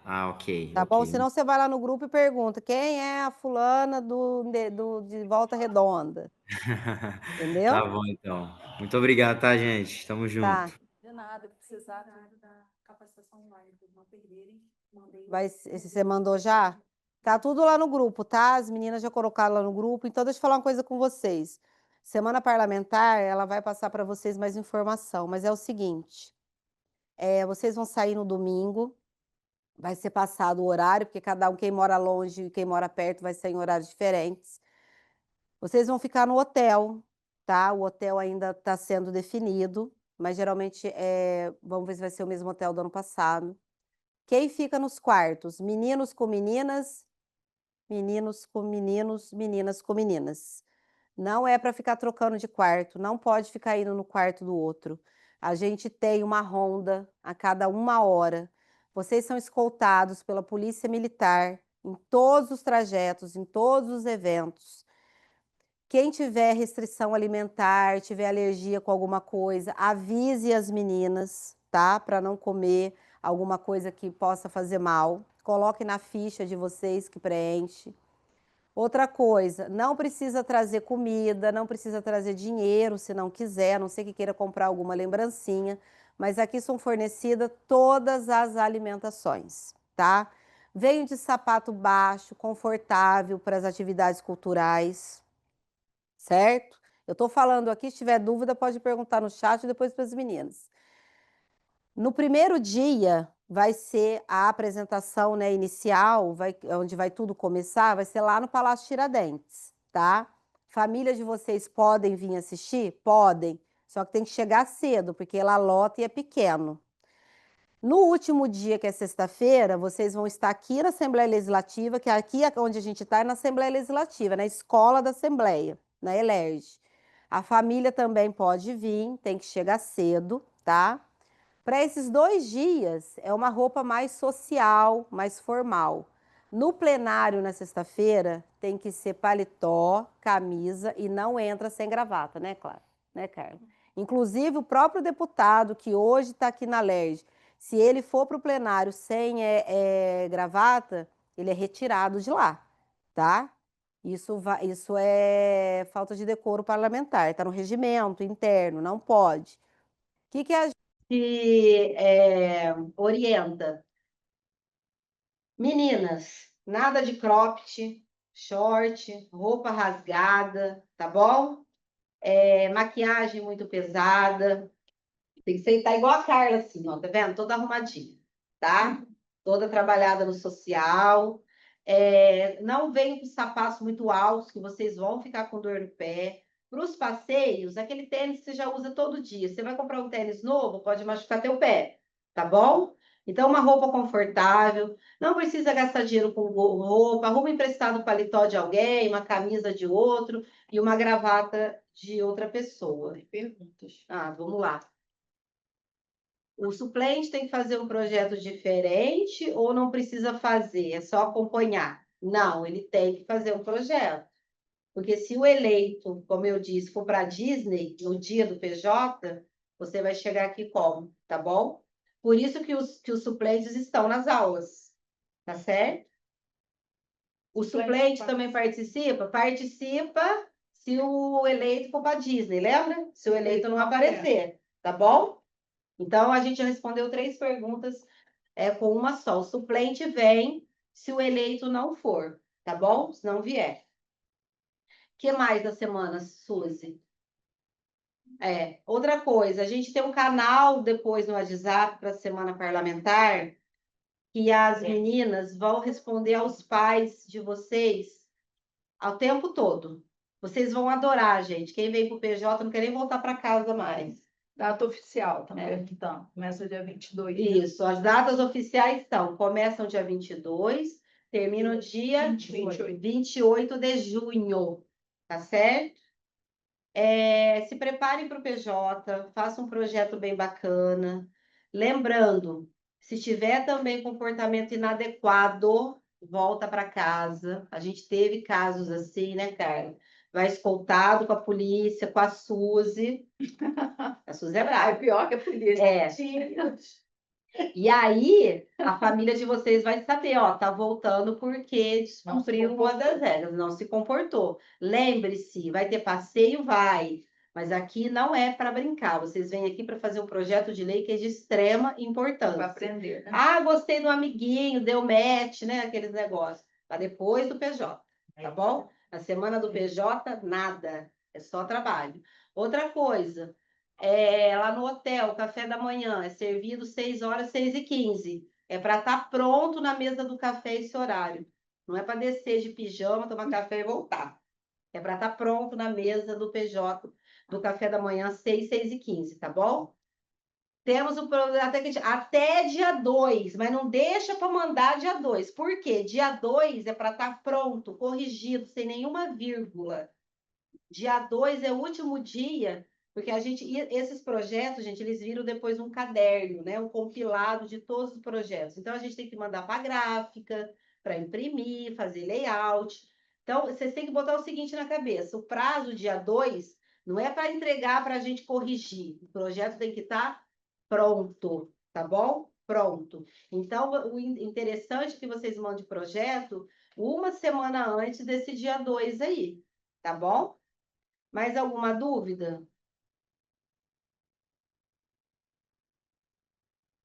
Ah, ok, Tá ok. bom? Senão você vai lá no grupo e pergunta quem é a fulana de Volta Redonda. Tá Entendeu? bom, então. Muito obrigado, tá, gente? Tamo junto. Tá. De nada, que precisar. Da capacitação online, para não perderem, mandei Você mandou já? Tá tudo lá no grupo, tá? As meninas já colocaram lá no grupo. Então, deixa eu falar uma coisa com vocês. Semana parlamentar, ela vai passar para vocês mais informação, mas é o seguinte: vocês vão sair no domingo, vai ser passado o horário, porque cada um, quem mora longe e quem mora perto, vai sair em horários diferentes. Vocês vão ficar no hotel, tá? O hotel ainda está sendo definido, mas geralmente vamos ver se vai ser o mesmo hotel do ano passado. Quem fica nos quartos? Meninos com meninas, meninos com meninos, meninas com meninas. Não é para ficar trocando de quarto, não pode ficar indo no quarto do outro. A gente tem uma ronda a cada 1 hora. Vocês são escoltados pela Polícia Militar em todos os trajetos, em todos os eventos. Quem tiver restrição alimentar, tiver alergia com alguma coisa, avise as meninas, tá? Para não comer alguma coisa que possa fazer mal. Coloque na ficha de vocês que preenche. Outra coisa, não precisa trazer comida, não precisa trazer dinheiro se não quiser, a não ser que queira comprar alguma lembrancinha, mas aqui são fornecidas todas as alimentações, tá? Venho de sapato baixo, confortável para as atividades culturais, certo? Eu tô falando aqui, se tiver dúvida, pode perguntar no chat e depois para as meninas. No primeiro dia vai ser a apresentação, né, inicial, onde vai tudo começar, vai ser lá no Palácio Tiradentes, tá? Família de vocês podem vir assistir? Podem, só que tem que chegar cedo, porque lá lota e é pequeno. No último dia, que é sexta-feira, vocês vão estar aqui na Assembleia Legislativa, que aqui onde a gente está é na Assembleia Legislativa, na Escola da Assembleia, na ELERJ. A família também pode vir, tem que chegar cedo, tá? Para esses 2 dias, é uma roupa mais social, mais formal. No plenário, na sexta-feira, tem que ser paletó, camisa e não entra sem gravata, né, Clara? Né, Carla? Inclusive, o próprio deputado que hoje está aqui na LERJ, se ele for para o plenário sem gravata, ele é retirado de lá, tá? Isso é falta de decoro parlamentar, está no regimento interno, não pode. O que a gente orienta? Meninas, nada de cropped, short, roupa rasgada, tá bom? Maquiagem muito pesada. Tem que sentar igual a Carla, assim, ó, tá vendo? Toda arrumadinha, tá? Toda trabalhada no social. Não venham com sapatos muito altos, que vocês vão ficar com dor no pé. Para os passeios, aquele tênis que você já usa todo dia. Você vai comprar um tênis novo, pode machucar teu pé, tá bom? Então, uma roupa confortável. Não precisa gastar dinheiro com roupa. Arruma emprestado o paletó de alguém, uma camisa de outro e uma gravata de outra pessoa. Perguntas. Vamos lá. O suplente tem que fazer um projeto diferente ou não precisa fazer? É só acompanhar? Não, ele tem que fazer um projeto. Porque se o eleito, como eu disse, for para a Disney no dia do PJ, você vai chegar aqui como? Tá bom? Por isso que os suplentes estão nas aulas. Tá certo? O suplente também participa? Participa se o eleito for para a Disney, lembra? Se o eleito não aparecer, tá bom? Então, a gente respondeu 3 perguntas com uma só. O suplente vem se o eleito não for, tá bom? Se não vier. O que mais da semana, Suzy? Outra coisa, a gente tem um canal depois no WhatsApp para a semana parlamentar, que as meninas vão responder aos pais de vocês ao tempo todo. Vocês vão adorar, gente. Quem vem para o PJ não quer nem voltar para casa mais. Data oficial também, então. Começa dia 22. Isso, as datas oficiais começam dia 22, terminam dia 28 de junho, tá certo? Se preparem para o PJ, façam um projeto bem bacana. Lembrando, se tiver também comportamento inadequado, volta para casa. A gente teve casos assim, né, Carla? Vai escoltado com a polícia, com a Suzy. A Suzy é brava. É pior que a polícia. E aí, a família de vocês vai saber, tá voltando porque descumpriu uma das regras, não se comportou. Lembre-se, vai ter passeio? Vai. Mas aqui não é para brincar. Vocês vêm aqui para fazer um projeto de lei que é de extrema importância. Para aprender, né? Gostei do amiguinho, deu match, né? Aqueles negócios. Para depois do PJ, tá bom? Na semana do PJ, nada. É só trabalho. Outra coisa, lá no hotel, café da manhã, é servido 6h, 6h15. É para estar pronto na mesa do café esse horário. Não é para descer de pijama, tomar café e voltar. É para estar pronto na mesa do PJ, do café da manhã, 6, 6h15, tá bom? Temos o programa até dia 2, mas não deixa para mandar dia 2. Por quê? Dia 2 é para estar pronto, corrigido, sem nenhuma vírgula. Dia 2 é o último dia, porque esses projetos, gente, eles viram depois um caderno, né? Um compilado de todos os projetos. Então, a gente tem que mandar para a gráfica, para imprimir, fazer layout. Então, vocês têm que botar o seguinte na cabeça: o prazo, dia 2, não é para entregar para a gente corrigir. O projeto tem que estar pronto, tá bom? Pronto. Então, o interessante é que vocês mandem o projeto uma semana antes desse dia 2 aí, tá bom? Mais alguma dúvida?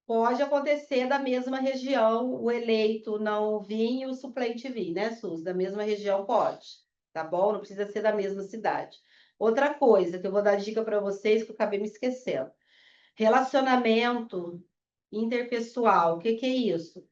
Pode acontecer da mesma região, o eleito não vir e o suplente vir, né, Sus? Da mesma região pode, tá bom? Não precisa ser da mesma cidade. Outra coisa que eu vou dar dica para vocês que eu acabei me esquecendo. Relacionamento interpessoal, o que que é isso?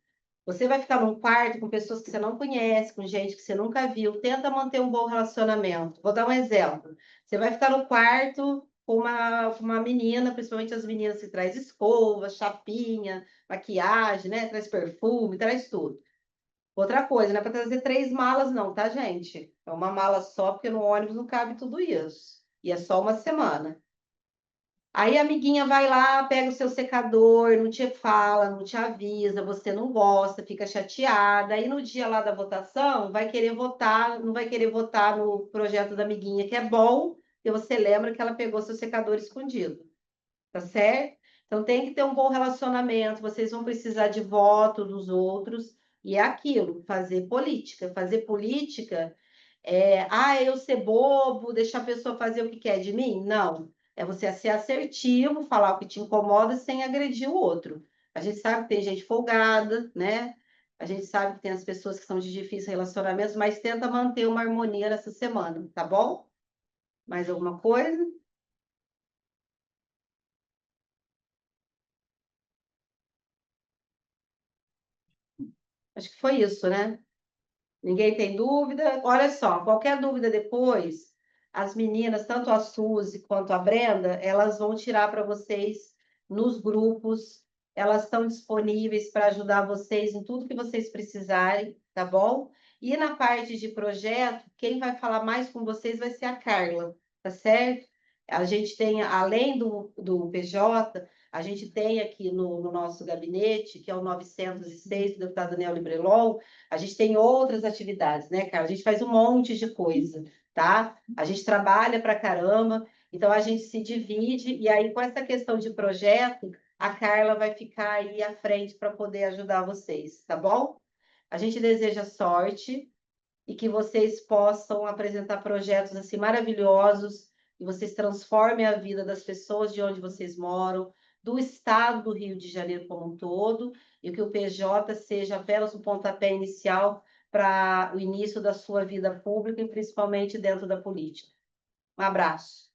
Você vai ficar num quarto com pessoas que você não conhece, com gente que você nunca viu. Tenta manter um bom relacionamento. Vou dar um exemplo. Você vai ficar no quarto com uma menina, principalmente as meninas que traz escova, chapinha, maquiagem, né? Traz perfume, traz tudo. Outra coisa, não é para trazer 3 malas, não, tá, gente? É uma mala só, porque no ônibus não cabe tudo isso. E é só uma semana. Aí a amiguinha vai lá, pega o seu secador, não te fala, não te avisa, você não gosta, fica chateada. Aí no dia lá da votação, vai querer votar, não vai querer votar no projeto da amiguinha, que é bom, e você lembra que ela pegou seu secador escondido, tá certo? Então tem que ter um bom relacionamento, vocês vão precisar de voto dos outros, e é aquilo, fazer política. Fazer política eu ser bobo, deixar a pessoa fazer o que quer de mim? Não. É você ser assertivo, falar o que te incomoda sem agredir o outro. A gente sabe que tem gente folgada, né? A gente sabe que tem as pessoas que são de difícil relacionamento, mas tenta manter uma harmonia nessa semana, tá bom? Mais alguma coisa? Acho que foi isso, né? Ninguém tem dúvida? Olha só, qualquer dúvida depois, as meninas, tanto a Suzy quanto a Brenda, elas vão tirar para vocês nos grupos. Elas estão disponíveis para ajudar vocês em tudo que vocês precisarem, tá bom? E na parte de projeto, quem vai falar mais com vocês vai ser a Carla, tá certo? A gente tem, além do PJ, a gente tem aqui no nosso gabinete, que é o 906 do deputado Daniel Librelon, a gente tem outras atividades, né, cara? A gente faz um monte de coisa, tá? A gente trabalha pra caramba, então a gente se divide, e aí com essa questão de projeto, a Carla vai ficar aí à frente para poder ajudar vocês, tá bom? A gente deseja sorte e que vocês possam apresentar projetos assim maravilhosos e vocês transformem a vida das pessoas de onde vocês moram, do estado do Rio de Janeiro como um todo, e que o PJ seja apenas um pontapé inicial para o início da sua vida pública e principalmente dentro da política. Um abraço.